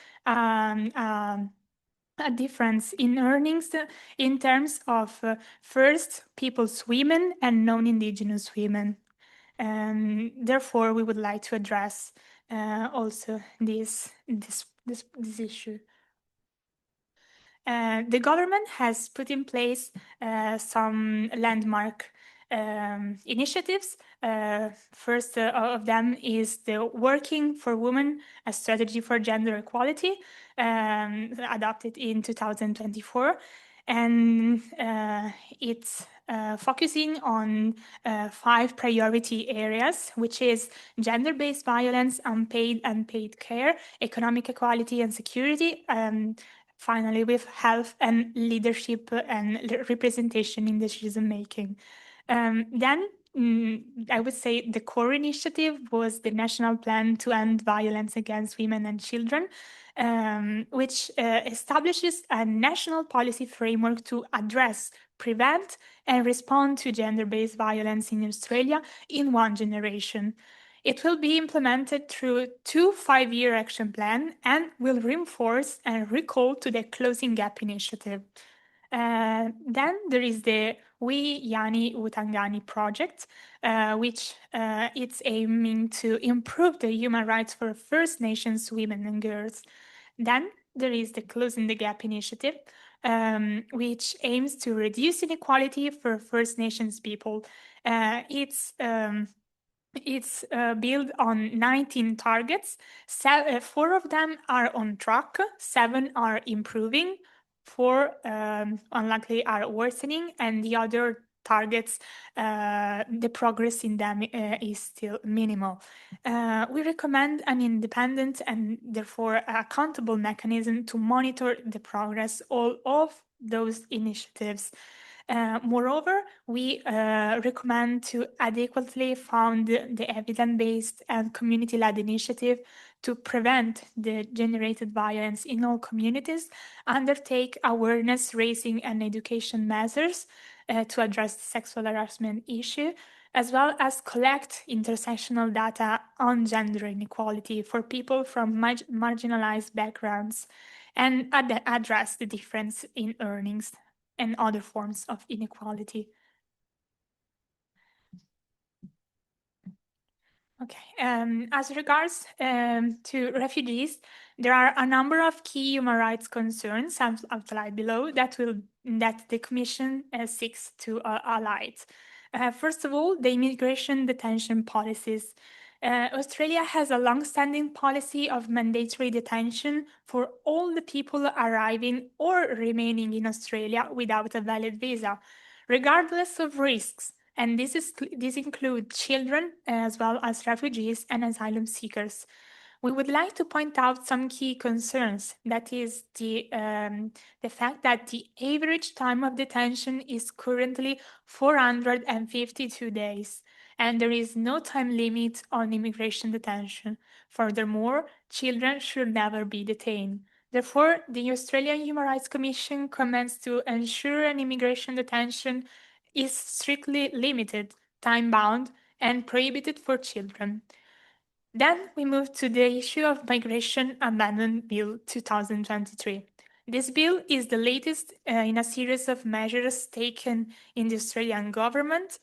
a difference in earnings in terms of First Peoples women and non-Indigenous women. Therefore, we would like to address also this issue. The government has put in place some landmark initiatives. First of them is the Working for Women, a strategy for gender equality, adopted in 2024. And it's focusing on 5 priority areas, which is gender-based violence, unpaid and paid care, economic equality and security, finally with health and leadership and representation in decision-making. Then I would say the core initiative was the National Plan to End Violence Against Women and Children, which establishes a national policy framework to address, prevent, and respond to gender-based violence in Australia in one generation. It will be implemented through 2 5-year action plans and will reinforce and recall to the Closing Gap initiative. Then there is the We Yani Utangani project, which it's aiming to improve the human rights for First Nations women and girls. Then there is the Closing the Gap initiative, which aims to reduce inequality for First Nations people. It's built on 19 targets. 4 of them are on track, 7 are improving, 4 unlikely are worsening, and the other targets, the progress in them is still minimal. We recommend an independent and therefore accountable mechanism to monitor the progress of those initiatives. Moreover, we recommend to adequately fund the evidence-based and community-led initiative to prevent the generated violence in all communities, undertake awareness raising and education measures to address the sexual harassment issue, as well as collect intersectional data on gender inequality for people from marginalized backgrounds, and address the difference in earnings and other forms of inequality. Okay, as regards to refugees, there are a number of key human rights concerns outlined below that the Commission seeks to highlight. First of all, the immigration detention policies. Australia has a long-standing policy of mandatory detention for all the people arriving or remaining in Australia without a valid visa, regardless of risks. And this includes children as well as refugees and asylum seekers. We would like to point out some key concerns. That is the fact that the average time of detention is currently 452 days, and there is no time limit on immigration detention. Furthermore, children should never be detained. Therefore, the Australian Human Rights Commission commends to ensure an immigration detention is strictly limited, time-bound, and prohibited for children. Then we move to the issue of Migration Amendment Bill 2023. This bill is the latest in a series of measures taken in the Australian government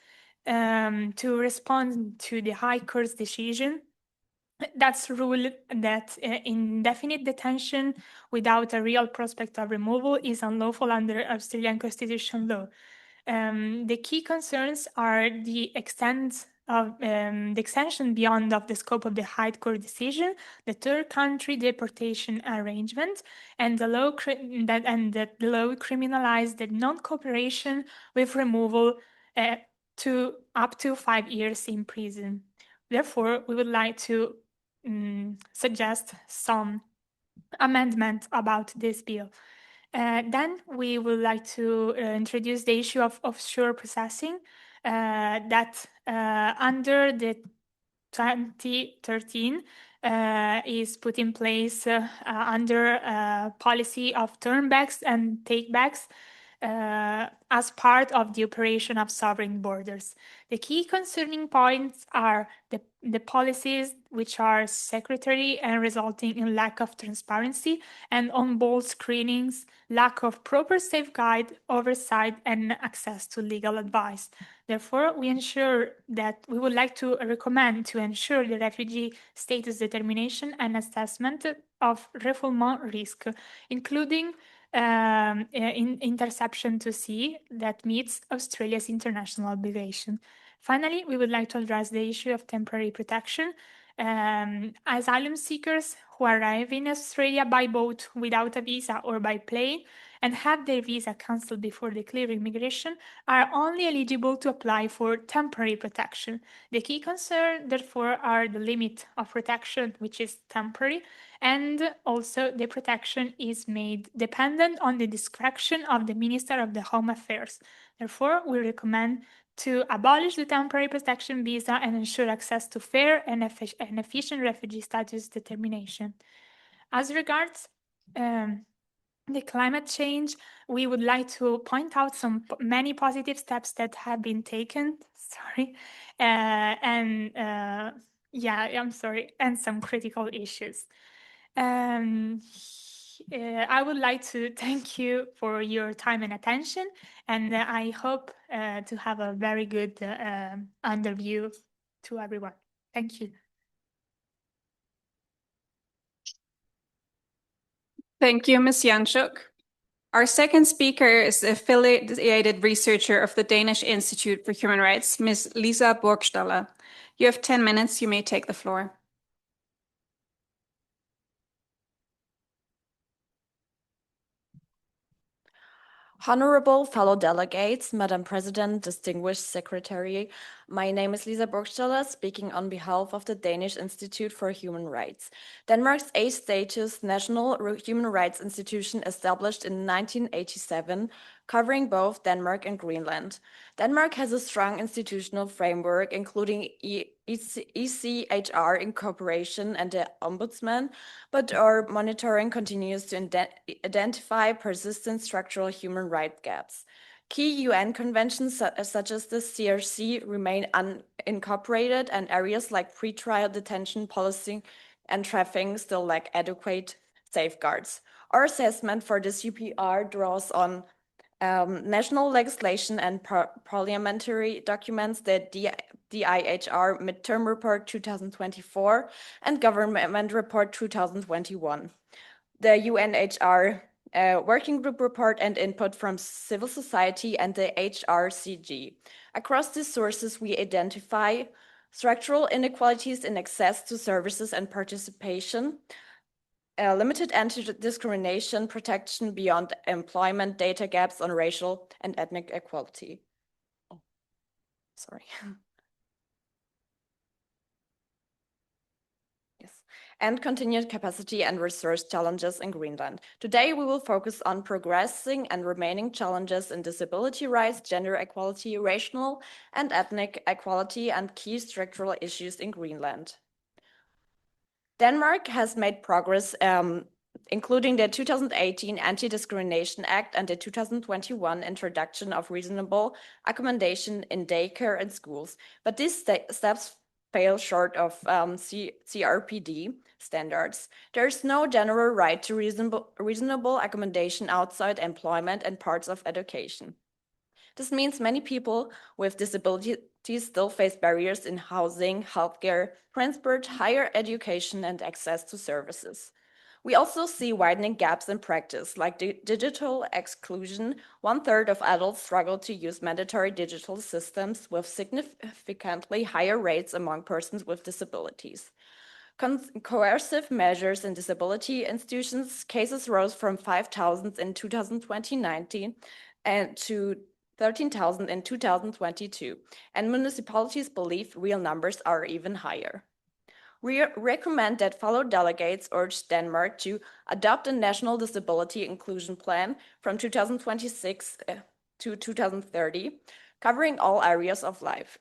to respond to the High Court's decision that's ruled that indefinite detention without a real prospect of removal is unlawful under Australian constitutional law. The key concerns are the extension beyond of the scope of the High Court decision, the third country deportation arrangement, and the law that the law criminalized the non-cooperation with removal to up to 5 years in prison. Therefore, we would like to suggest some amendment about this bill. Then we would like to introduce the issue of offshore processing that under the 2013 is put in place under policy of turnbacks and takebacks as part of the operation of sovereign borders. The key concerning points are the policies which are secretary and resulting in lack of transparency and on-board screenings, lack of proper safeguard, oversight, and access to legal advice. Therefore, we would like to recommend to ensure the refugee status determination and assessment of refoulement risk, including interception to sea that meets Australia's international obligation. Finally, we would like to address the issue of temporary protection. Asylum seekers who arrive in Australia by boat without a visa or by plane and have their visa cancelled before they clear immigration are only eligible to apply for temporary protection. The key concern, therefore, are the limit of protection, which is temporary, and also the protection is made dependent on the discretion of the Minister of the Home Affairs. Therefore, we recommend to abolish the temporary protection visa and ensure access to fair and efficient refugee status determination. As regards the climate change, we would like to point out many positive steps that have been taken. And some critical issues. I would like to thank you for your time and attention, and I hope to have a very good underview to everyone. Thank you. Thank you, Ms. Janchuk. Our second speaker is the affiliated researcher of the Danish Institute for Human Rights, Ms. Lisa Burgstaller. You have 10 minutes. You may take the floor. Honorable fellow delegates, Madam President, distinguished secretary, my name is Lisa Burgstaller, speaking on behalf of the Danish Institute for Human Rights. Denmark's A-status national human rights institution established in 1987, covering both Denmark and Greenland. Denmark has a strong institutional framework, including ECHR incorporation and the Ombudsman, but our monitoring continues to identify persistent structural human rights gaps. Key UN conventions such as the CRC remain unincorporated, and areas like pretrial detention, policing, and trafficking still lack adequate safeguards. Our assessment for this UPR draws on national legislation and parliamentary documents, the DIHR Midterm Report 2024 and Government Report 2021. The UNHR Working Group Report and input from civil society and the HRCG. Across these sources, we identify structural inequalities in access to services and participation, limited anti-discrimination protection beyond employment, data gaps on racial and ethnic equality. Oh, sorry. Yes, and continued capacity and resource challenges in Greenland. Today, we will focus on progressing and remaining challenges in disability rights, gender equality, racial and ethnic equality, and key structural issues in Greenland. Denmark has made progress including the 2018 Anti-Discrimination Act and the 2021 introduction of reasonable accommodation in daycare and schools. But these steps fail short of CRPD standards. There is no general right to reasonable accommodation outside employment and parts of education. This means many people with disabilities still face barriers in housing, healthcare, transport, higher education, and access to services. We also see widening gaps in practice, like digital exclusion. 1/3 of adults struggle to use mandatory digital systems, with significantly higher rates among persons with disabilities. Coercive measures in disability institutions cases rose from 5,000 in 2019 and to 13,000 in 2022, and municipalities believe real numbers are even higher. We recommend that fellow delegates urge Denmark to adopt a national disability inclusion plan from 2026 to 2030, covering all areas of life.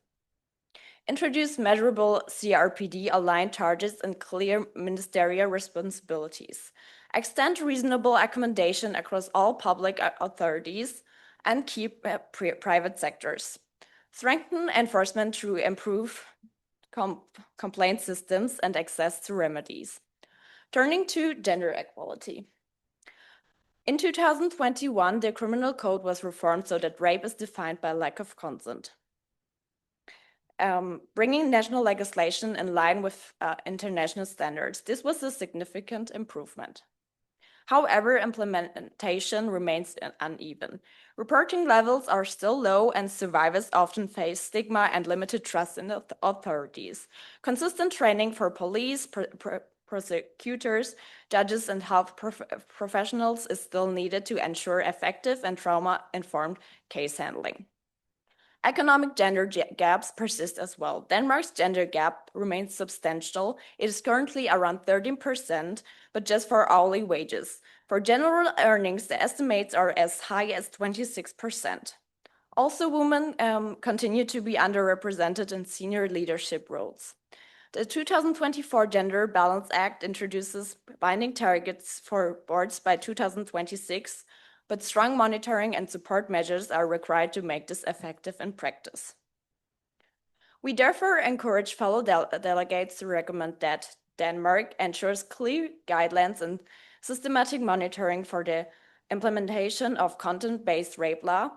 Introduce measurable CRPD-aligned targets and clear ministerial responsibilities. Extend reasonable accommodation across all public authorities and keep private sectors. Strengthen enforcement through improved complaint systems and access to remedies. Turning to gender equality. In 2021, the criminal code was reformed so that rape is defined by lack of consent. Bringing national legislation in line with international standards. This was a significant improvement. However, implementation remains uneven. Reporting levels are still low, and survivors often face stigma and limited trust in authorities. Consistent training for police, prosecutors, judges, and health professionals is still needed to ensure effective and trauma-informed case handling. Economic gender gaps persist as well. Denmark's gender gap remains substantial. It is currently around 13%, but just for hourly wages. For general earnings, the estimates are as high as 26%. Also, women continue to be underrepresented in senior leadership roles. The 2024 Gender Balance Act introduces binding targets for boards by 2026, but strong monitoring and support measures are required to make this effective in practice. We therefore encourage fellow delegates to recommend that Denmark ensures clear guidelines and systematic monitoring for the implementation of content-based rape law,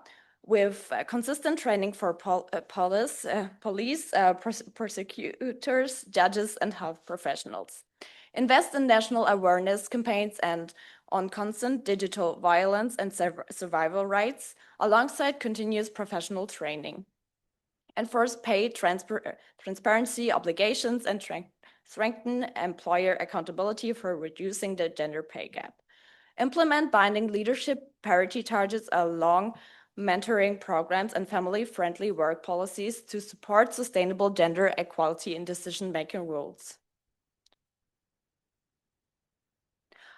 with consistent training for police, prosecutors, judges, and health professionals. Invest in national awareness campaigns and on constant digital violence and survival rights, alongside continuous professional training. Enforce pay transparency obligations and strengthen employer accountability for reducing the gender pay gap. Implement binding leadership parity targets along mentoring programs and family-friendly work policies to support sustainable gender equality in decision-making roles.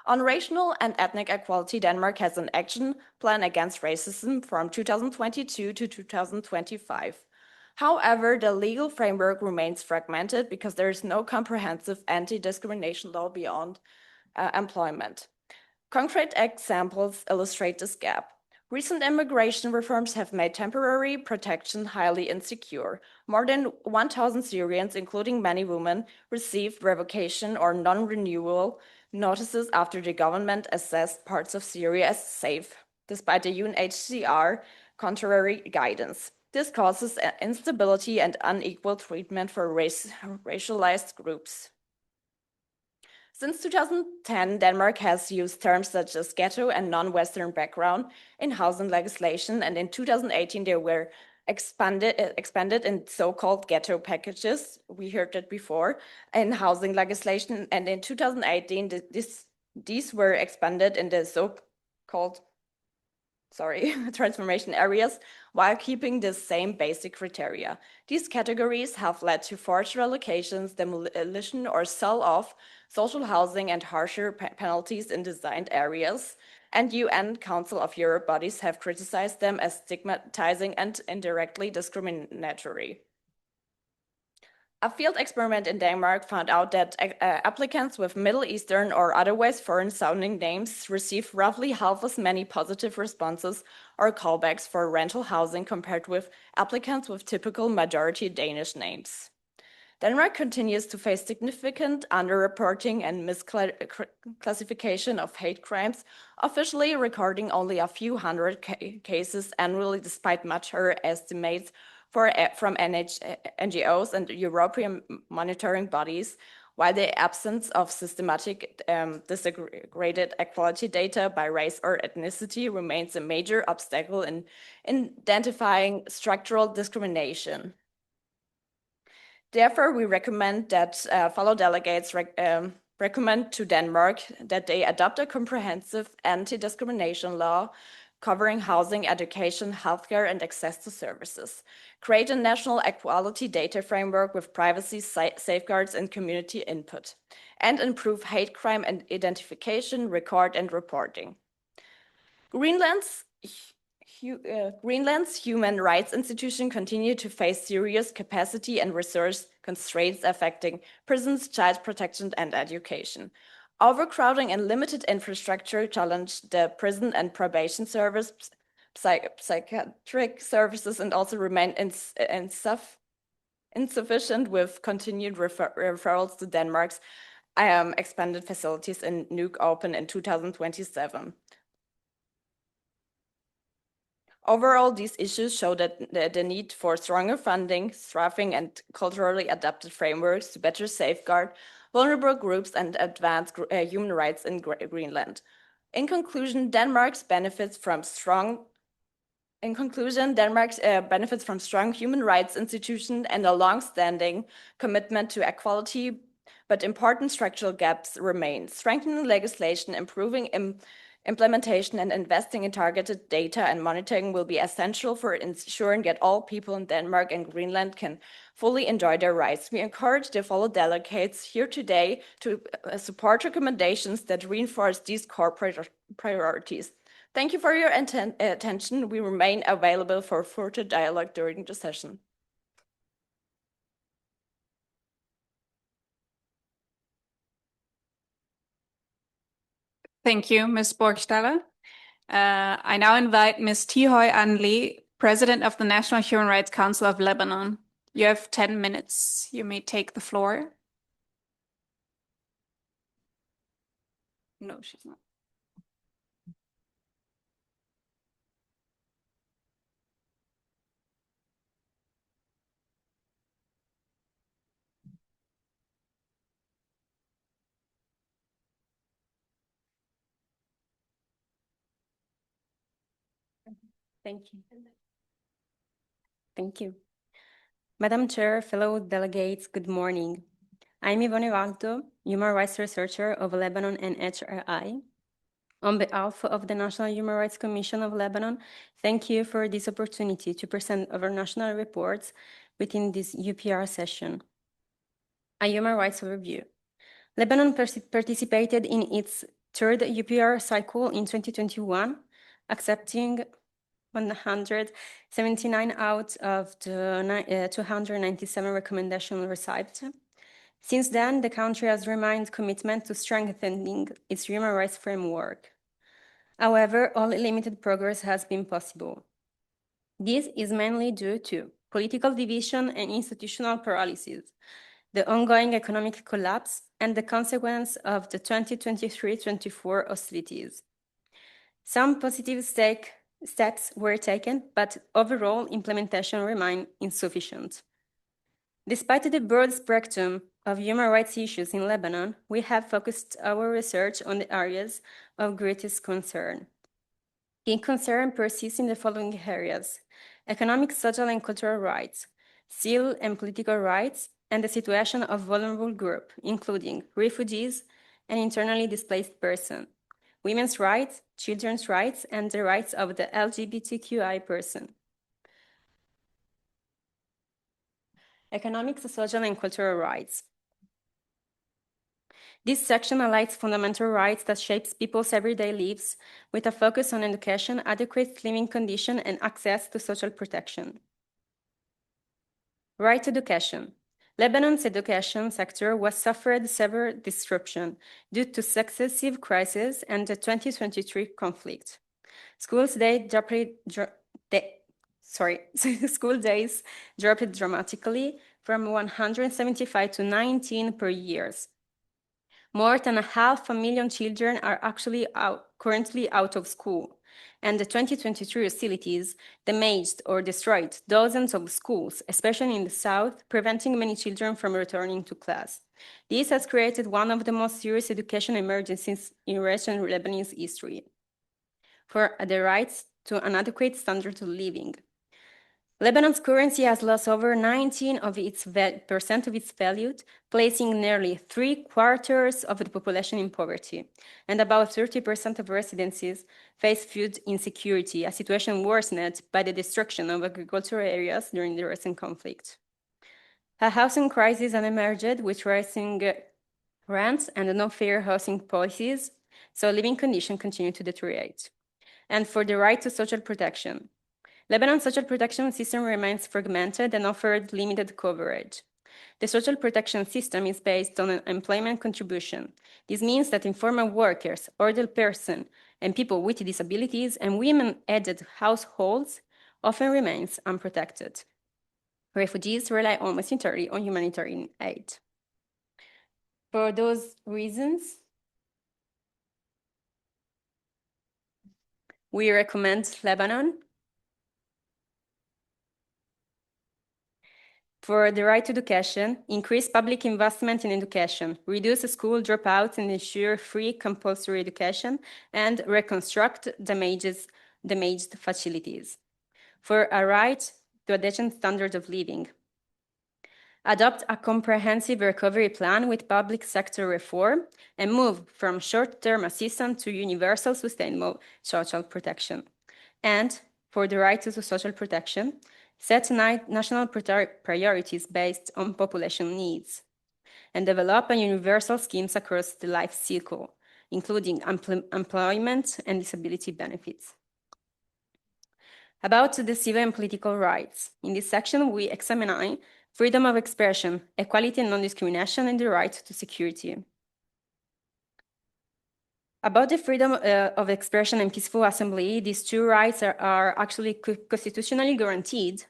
On racial and ethnic equality, Denmark has an action plan against racism from 2022 to 2025. However, the legal framework remains fragmented because there is no comprehensive anti-discrimination law beyond employment. Concrete examples illustrate this gap. Recent immigration reforms have made temporary protection highly insecure. More than 1,000 Syrians, including many women, received revocation or non-renewal notices after the government assessed parts of Syria as safe, despite the UNHCR contrary guidance. This causes instability and unequal treatment for racialized groups. Since 2010, Denmark has used terms such as ghetto and non-Western background in housing legislation, and in 2018 they were expanded in so-called ghetto packages. We heard that before in housing legislation, and in 2018 these were expanded in the so-called transformation areas, while keeping the same basic criteria. These categories have led to forced relocations, demolition or sell-off, social housing, and harsher penalties in designed areas. And UN Council of Europe bodies have criticized them as stigmatizing and indirectly discriminatory. A field experiment in Denmark found out that applicants with Middle Eastern or otherwise foreign-sounding names receive roughly half as many positive responses or callbacks for rental housing compared with applicants with typical majority Danish names. Denmark continues to face significant underreporting and misclassification of hate crimes, officially recording only a few hundred cases annually, despite much higher estimates from NGOs and European monitoring bodies, while the absence of systematic disaggregated equality data by race or ethnicity remains a major obstacle in identifying structural discrimination. Therefore, we recommend that fellow delegates recommend to Denmark that they adopt a comprehensive anti-discrimination law covering housing, education, healthcare, and access to services. Create a national equality data framework with privacy safeguards and community input. And improve hate crime and identification, record, and reporting. Greenland's human rights institution continue to face serious capacity and resource constraints affecting prisons, child protection, and education. Overcrowding and limited infrastructure challenge the prison and probation service, psychiatric services, and also remain insufficient with continued referrals to Denmark's expanded facilities in Nuuk open in 2027. Overall, these issues show that the need for stronger funding, staffing, and culturally adapted frameworks to better safeguard vulnerable groups and advance human rights in Greenland. In conclusion, Denmark benefits from strong human rights institutions and a long-standing commitment to equality, but important structural gaps remain. Strengthening legislation, improving implementation, and investing in targeted data and monitoring will be essential for ensuring that all people in Denmark and Greenland can fully enjoy their rights. We encourage the fellow delegates here today to support recommendations that reinforce these core priorities. Thank you for your attention. We remain available for further dialogue during the session. Thank you, Ms. Borgstaller. I now invite Ms. Tihoy Anli, President of the National Human Rights Council of Lebanon. You have 10 minutes. You may take the floor. No, she's not. Thank you. Thank you. Madam Chair, fellow delegates, good morning. I'm Ivone Valto, Human Rights Researcher of Lebanon and HRI. On behalf of the National Human Rights Commission of Lebanon, thank you for this opportunity to present our national reports within this UPR session. A human rights overview. Lebanon participated in its third UPR cycle in 2021, accepting 179 out of the 297 recommendations received. Since then, the country has remained committed to strengthening its human rights framework. However, only limited progress has been possible. This is mainly due to political division and institutional paralysis, the ongoing economic collapse, and the consequence of the 2023-24 hostilities. Some positive steps were taken, but overall implementation remained insufficient. Despite the broad spectrum of human rights issues in Lebanon, we have focused our research on the areas of greatest concern. Key concern persists in the following areas: economic, social, and cultural rights, civil and political rights, and the situation of vulnerable groups, including refugees and internally displaced persons, women's rights, children's rights, and the rights of the LGBTQI person. Economic, social, and cultural rights. This section highlights fundamental rights that shapes people's everyday lives with a focus on education, adequate living conditions, and access to social protection. Right to education. Lebanon's education sector was suffered severe disruption due to successive crises and the 2023 conflict. School days dropped dramatically from 175 to 19 per year. More than 500,000 children are actually currently out of school, and the 2023 hostilities damaged or destroyed dozens of schools, especially in the south, preventing many children from returning to class. This has created one of the most serious education emergencies in recent Lebanese history. For the rights to an adequate standard of living. Lebanon's currency has lost over 19% of its value, placing nearly 3/4 of the population in poverty, and about 30% of residences face food insecurity, a situation worsened by the destruction of agricultural areas during the recent conflict. A housing crisis has emerged with rising rents and no-fair housing policies, so living conditions continue to deteriorate. And for the right to social protection. Lebanon's social protection system remains fragmented and offered limited coverage. The social protection system is based on an employment contribution. This means that informal workers, older persons, and people with disabilities and women-headed households often remains unprotected. Refugees rely almost entirely on humanitarian aid. For those reasons, we recommend Lebanon for the right to education, increase public investment in education, reduce school dropouts and ensure free compulsory education, and reconstruct damaged facilities. For a right to a decent standard of living. Adopt a comprehensive recovery plan with public sector reform and move from short-term assistance to universal sustainable social protection. And for the right to social protection, set national priorities based on population needs and develop universal schemes across the life cycle, including employment and disability benefits. About the civil and political rights. In this section, we examine freedom of expression, equality and non-discrimination, and the right to security. About the freedom of expression and peaceful assembly, these two rights are actually constitutionally guaranteed,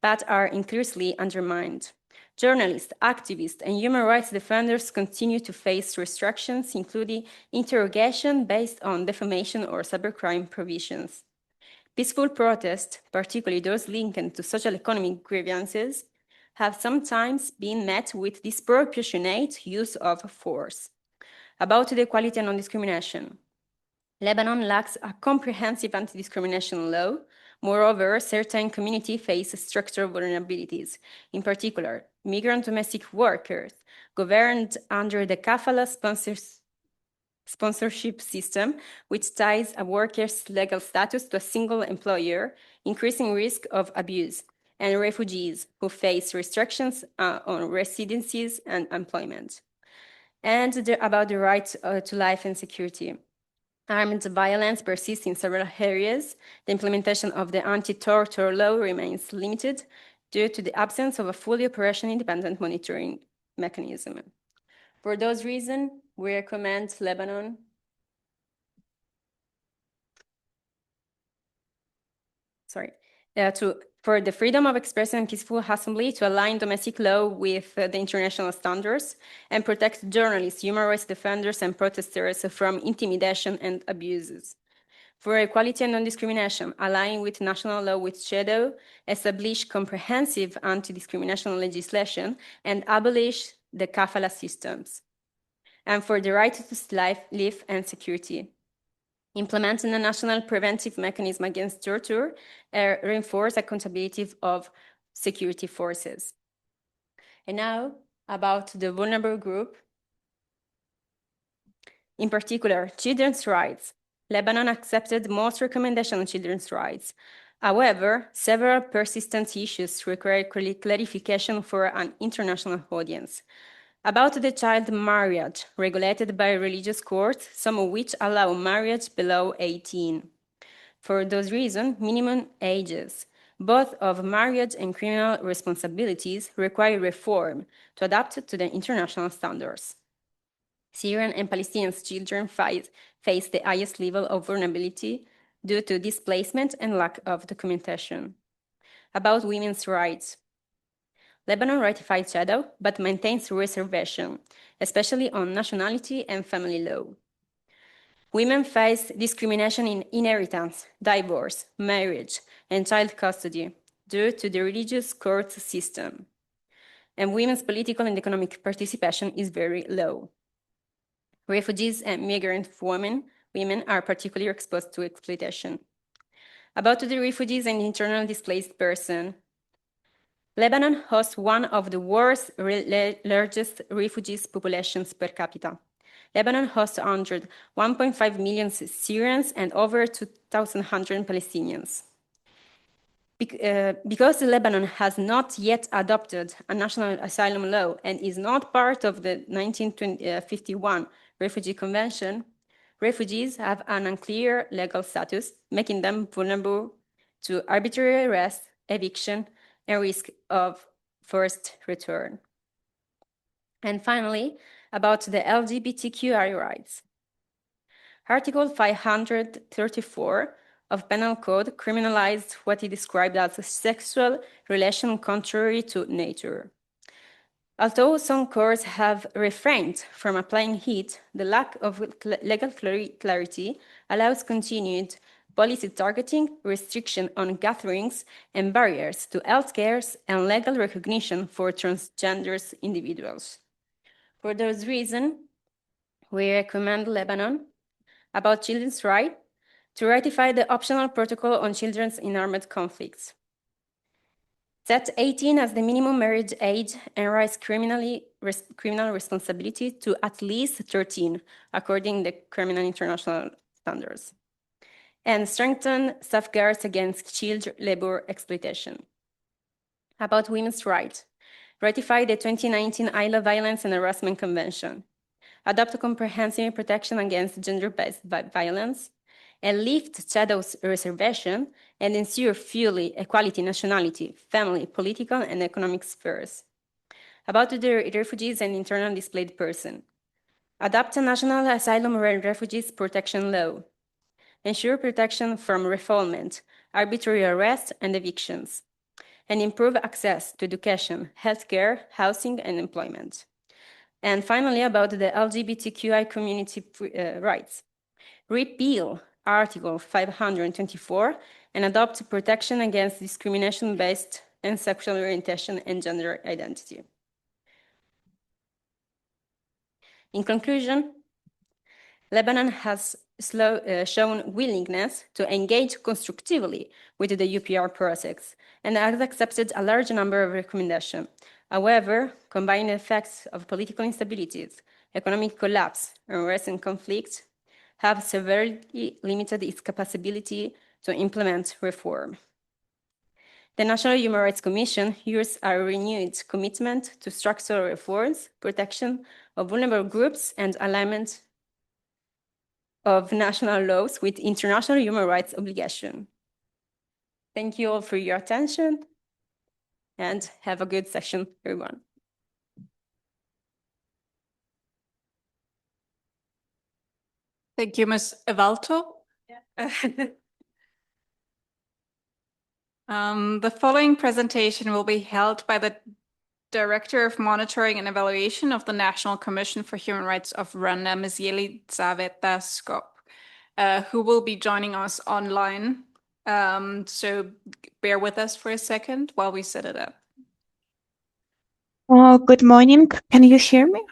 but are increasingly undermined. Journalists, activists, and human rights defenders continue to face restrictions, including interrogation based on defamation or cybercrime provisions. Peaceful protests, particularly those linked to social economic grievances, have sometimes been met with disproportionate use of force. About the equality and non-discrimination. Lebanon lacks a comprehensive anti-discrimination law. Moreover, certain communities face structural vulnerabilities. In particular, migrant domestic workers, governed under the kafala sponsorship system, which ties a worker's legal status to a single employer, increasing risk of abuse, and refugees who face restrictions on residencies and employment. And about the right to life and security. Armed violence persists in several areas. The implementation of the anti-torture law remains limited due to the absence of a fully operation-independent monitoring mechanism. For those reasons, we recommend Lebanon. For the freedom of expression and peaceful assembly to align domestic law with the international standards and protect journalists, human rights defenders, and protesters from intimidation and abuses. For equality and non-discrimination, align with national law with shadow, establish comprehensive anti-discrimination legislation, and abolish the kafala systems. And for the right to life, live, and security. Implementing a national preventive mechanism against torture, reinforce accountability of security forces. And now, about the vulnerable group. In particular, children's rights. Lebanon accepted most recommendations on children's rights. However, several persistent issues require clarification for an international audience. About the child marriage, regulated by religious courts, some of which allow marriage below 18. For those reasons, minimum ages both of marriage and criminal responsibilities, require reform to adapt to the international standards. Syrian and Palestinian children face the highest level of vulnerability due to displacement and lack of documentation. About women's rights. Lebanon ratified CEDAW, but maintains reservation, especially on nationality and family law. Women face discrimination in inheritance, divorce, marriage, and child custody due to the religious court system. And women's political and economic participation is very low. Refugees and migrant women are particularly exposed to exploitation. About the refugees and internally displaced persons, Lebanon hosts one of the world's largest refugees populations per capita. Lebanon hosts 1.5 million Syrians and over 2,100 Palestinians. Because Lebanon has not yet adopted a national asylum law and is not part of the 1951 Refugee Convention, refugees have an unclear legal status, making them vulnerable to arbitrary arrest, eviction, and risk of forced return. And finally, about the LGBTQI rights. Article 534 of Penal Code criminalized what he described as a sexual relation contrary to nature. Although some courts have refrained from applying it, the lack of legal clarity allows continued policy targeting, restriction on gatherings, and barriers to healthcare and legal recognition for transgender individuals. For those reasons, we recommend Lebanon about children's rights to ratify the optional protocol on children in armed conflicts. Set 18 as the minimum marriage age and raise criminal responsibility to at least 13, according to criminal international standards. And strengthen safeguards against child labor exploitation. About women's rights, ratify the 2019 ILO Violence and Harassment Convention. Adopt a comprehensive protection against gender-based violence, and lift CEDAW's reservation and ensure fully equality, nationality, family, political, and economic spheres. About the refugees and internally displaced persons. Adopt a national asylum and refugees protection law. Ensure protection from refoulement, arbitrary arrest, and evictions. And improve access to education, healthcare, housing, and employment. And finally, about the LGBTQI community rights. Repeal Article 524 and adopt protection against discrimination based on sexual orientation and gender identity. In conclusion, Lebanon has shown willingness to engage constructively with the UPR process and has accepted a large number of recommendations. However, combined effects of political instabilities, economic collapse, and recent conflicts have severely limited its capability to implement reform. The National Human Rights Commission used a renewed commitment to structural reforms, protection of vulnerable groups, and alignment of national laws with international human rights obligations. Thank you all for your attention, and have a good session, everyone. Thank you, Ms. Evalto. Yeah. The following presentation will be held by the Director of Monitoring and Evaluation of the National Commission for Human Rights of Rwanda, Ms. Yelizaveta Skop, who will be joining us online. So bear with us for a second while we set it up. Good morning. Can you hear me?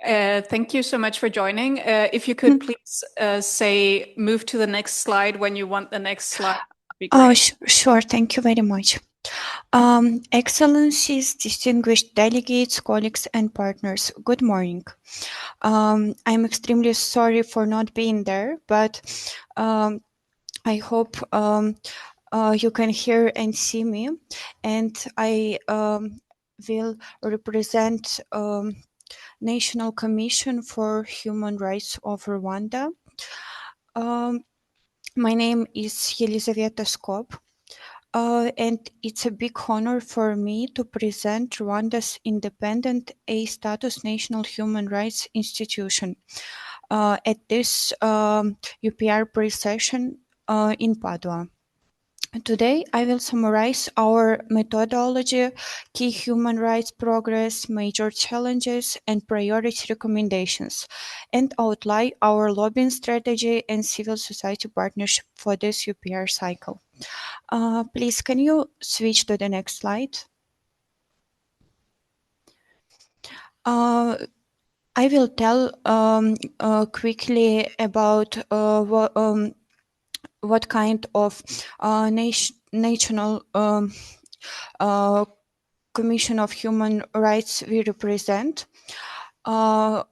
Thank you so much for joining. If you could please say, move to the next slide when you want the next slide. Oh, sure. Thank you very much. Excellencies, distinguished delegates, colleagues, and partners, good morning. I'm extremely sorry for not being there, but I hope you can hear and see me, and I will represent National Commission for Human Rights of Rwanda. My name is Yelizaveta Skop, and it's a big honor for me to present Rwanda's independent A-status national human rights institution at this UPR pre-session in Padua. Today, I will summarize our methodology, key human rights progress, major challenges, and priority recommendations, and outline our lobbying strategy and civil society partnership for this UPR cycle. Please, can you switch to the next slide? I will tell quickly about what kind of national Commission of Human Rights we represent. Our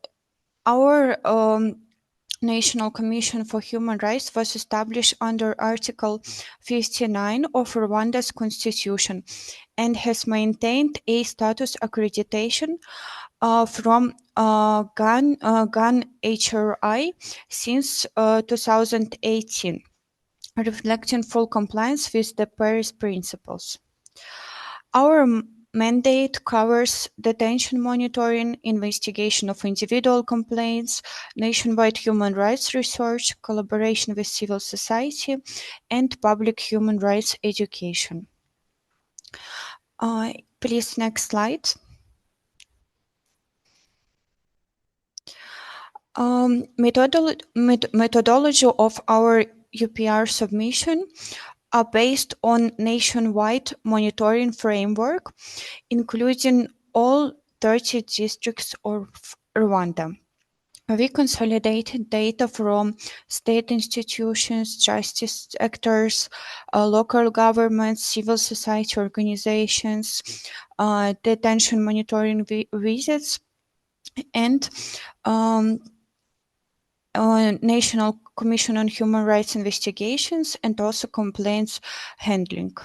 National Commission for Human Rights was established under Article 59 of Rwanda's Constitution and has maintained a status accreditation from GAN HRI since 2018, reflecting full compliance with the Paris Principles. Our mandate covers detention monitoring, investigation of individual complaints, nationwide human rights research, collaboration with civil society, and public human rights education. Please, next slide. Methodology of our UPR submission are based on nationwide monitoring framework, including all 30 districts of Rwanda. We consolidated data from state institutions, justice actors, local governments, civil society organizations, detention monitoring visits, and National Commission on Human Rights Investigations, and also complaints handling.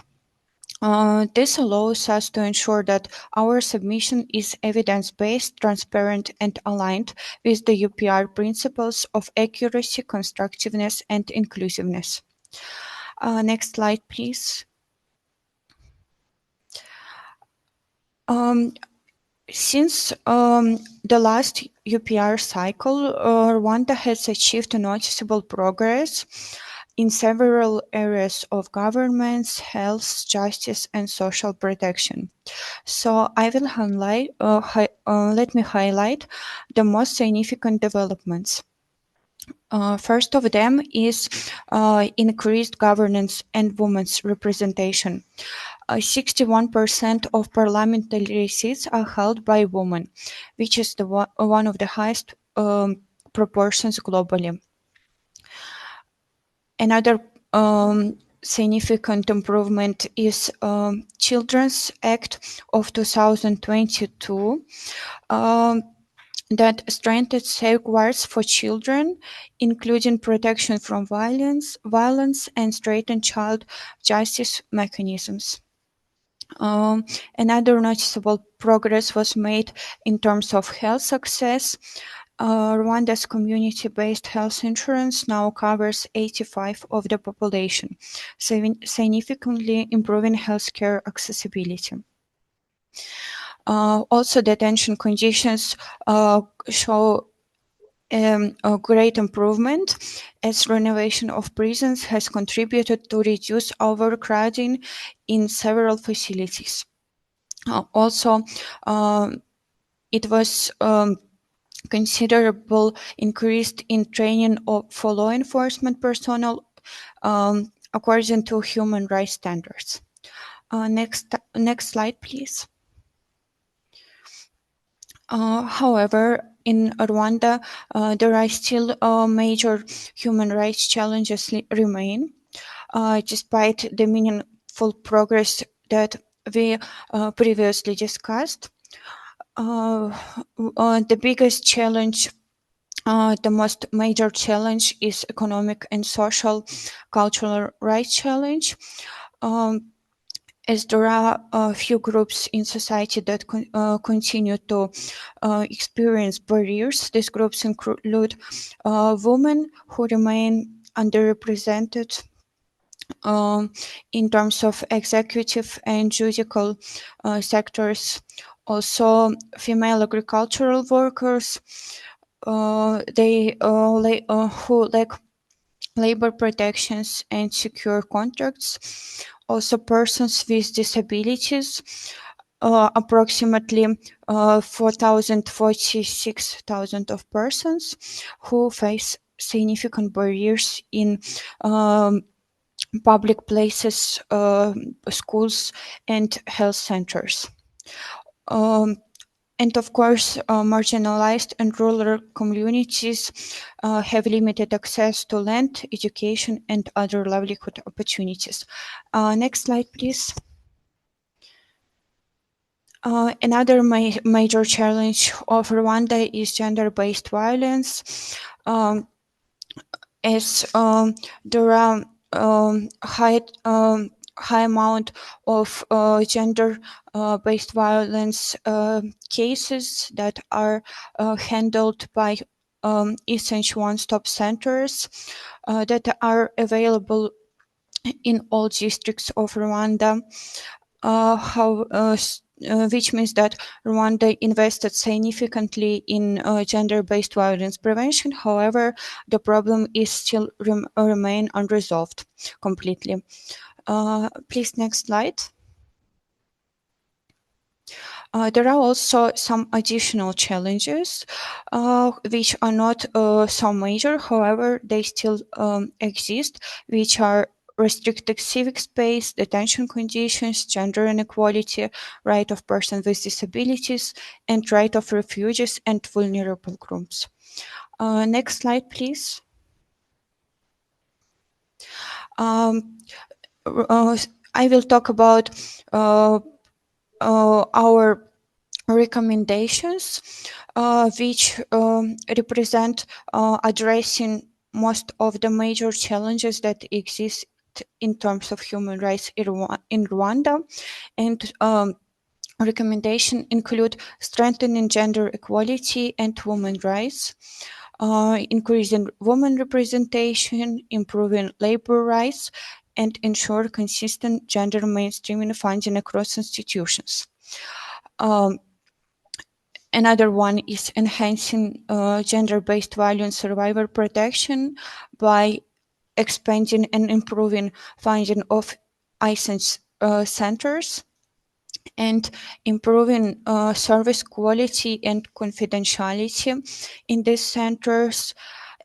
This allows us to ensure that our submission is evidence-based, transparent, and aligned with the UPR principles of accuracy, constructiveness, and inclusiveness. Next slide, please. Since the last UPR cycle, Rwanda has achieved noticeable progress in several areas of governance, health, justice, and social protection. So I will highlight, let me highlight the most significant developments. First of them is increased governance and women's representation. 61% of parliamentary seats are held by women, which is one of the highest proportions globally. Another significant improvement is Children's Act of 2022 that strengthened safeguards for children, including protection from violence, and strengthened child justice mechanisms. Another noticeable progress was made in terms of health access. Rwanda's community-based health insurance now covers 85% of the population, significantly improving healthcare accessibility. Also, detention conditions show a great improvement, as renovation of prisons has contributed to reduce overcrowding in several facilities. Also, it was considerable increase in training for law enforcement personnel according to human rights standards. Next slide, please. However, in Rwanda, there are still major human rights challenges remain, despite the meaningful progress that we previously discussed. The biggest challenge, the most major challenge, is economic and social cultural rights challenge. as there are a few groups in society that continue to experience barriers. These groups include women who remain underrepresented in terms of executive and judicial sectors. Also, female agricultural workers, who lack labor protections and secure contracts. Also, persons with disabilities, approximately 46,000 of persons who face significant barriers in public places, schools, and health centers. And of course, marginalized and rural communities have limited access to land, education, and other livelihood opportunities. Next slide, please. Another major challenge of Rwanda is gender-based violence. As there are high amount of gender-based violence cases that are handled by essential one-stop centers that are available in all districts of Rwanda. Which means that Rwanda invested significantly in gender-based violence prevention. However, the problem is still remain unresolved completely. Please, next slide. There are also some additional challenges which are not so major, however, they still exist, which are restricted civic space, detention conditions, gender inequality, right of persons with disabilities, and right of refugees and vulnerable groups. Next slide, please. I will talk about our recommendations, which represent addressing most of the major challenges that exist in terms of human rights in Rwanda. And recommendations include strengthening gender equality and women's rights, increasing women representation, improving labor rights, and ensure consistent gender mainstreaming funding across institutions. Another one is enhancing gender-based violence survivor protection by expanding and improving funding of ISENS centers and improving service quality and confidentiality in these centers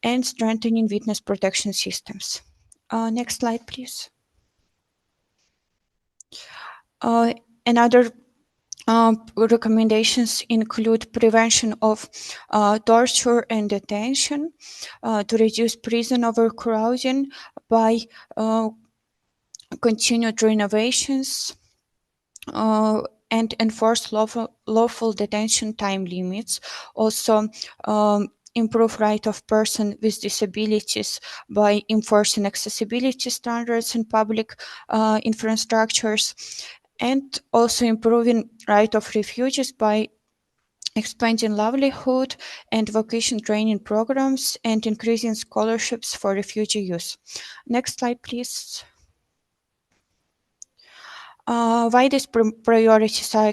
and strengthening witness protection systems. Next slide, please. Another recommendations include prevention of torture and detention, to reduce prison overcrowding by continued renovations, and enforce lawful detention time limits. Also, improve right of person with disabilities by enforcing accessibility standards in public infrastructures, and also improving right of refugees by expanding livelihood and vocation training programs and increasing scholarships for refugee youth. Next slide, please. Why these priorities are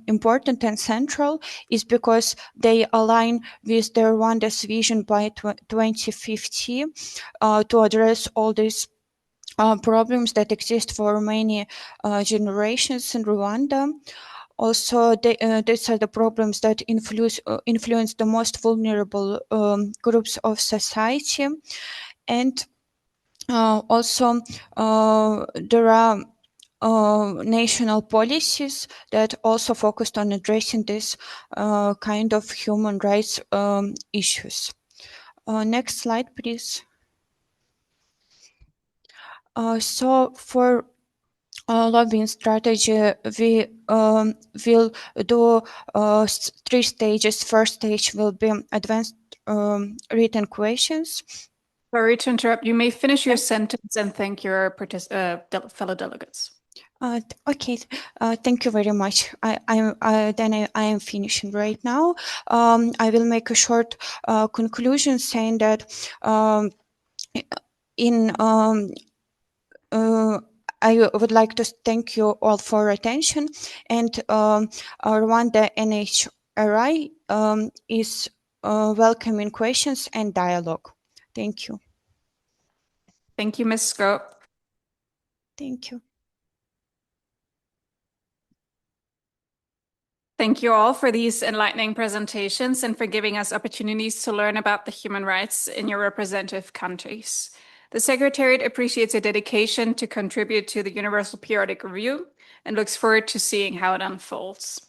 important and central is because they align with the Rwanda's vision by 2050 to address all these problems that exist for many generations in Rwanda. Also, these are the problems that influence the most vulnerable groups of society. And also, there are national policies that also focused on addressing this kind of human rights issues. Next slide, please. So for lobbying strategy, we will do 3 stages. First stage will be advanced written questions. Sorry to interrupt. You may finish your sentence and thank your fellow delegates. Okay, thank you very much. I am finishing right now. I will make a short conclusion saying that I would like to thank you all for attention, and Rwanda NHRI is welcoming questions and dialogue. Thank you. Thank you, Ms. Scope. Thank you. Thank you all for these enlightening presentations and for giving us opportunities to learn about the human rights in your representative countries. The Secretariat appreciates your dedication to contribute to the Universal Periodic Review and looks forward to seeing how it unfolds.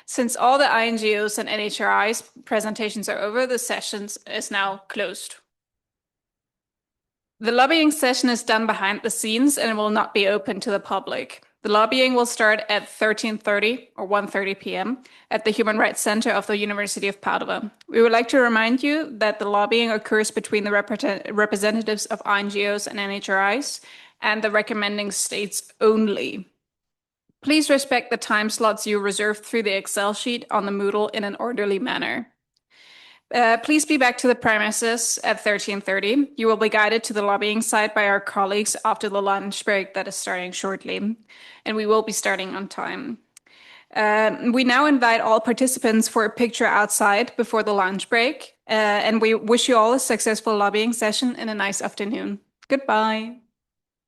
Since all the INGOs and NHRI's presentations are over, the session is now closed. The lobbying session is done behind the scenes and will not be open to the public. The lobbying will start at 13:30 or 1:30 p.m. at the Human Rights Center of the University of Padova. We would like to remind you that the lobbying occurs between the representatives of INGOs and NHRIs and the recommending states only. Please respect the time slots you reserved through the Excel sheet on the Moodle in an orderly manner. Please be back to the premises at 13:30. You will be guided to the lobbying site by our colleagues after the lunch break that is starting shortly, and we will be starting on time. We now invite all participants for a picture outside before the lunch break, and we wish you all a successful lobbying session and a nice afternoon. Goodbye.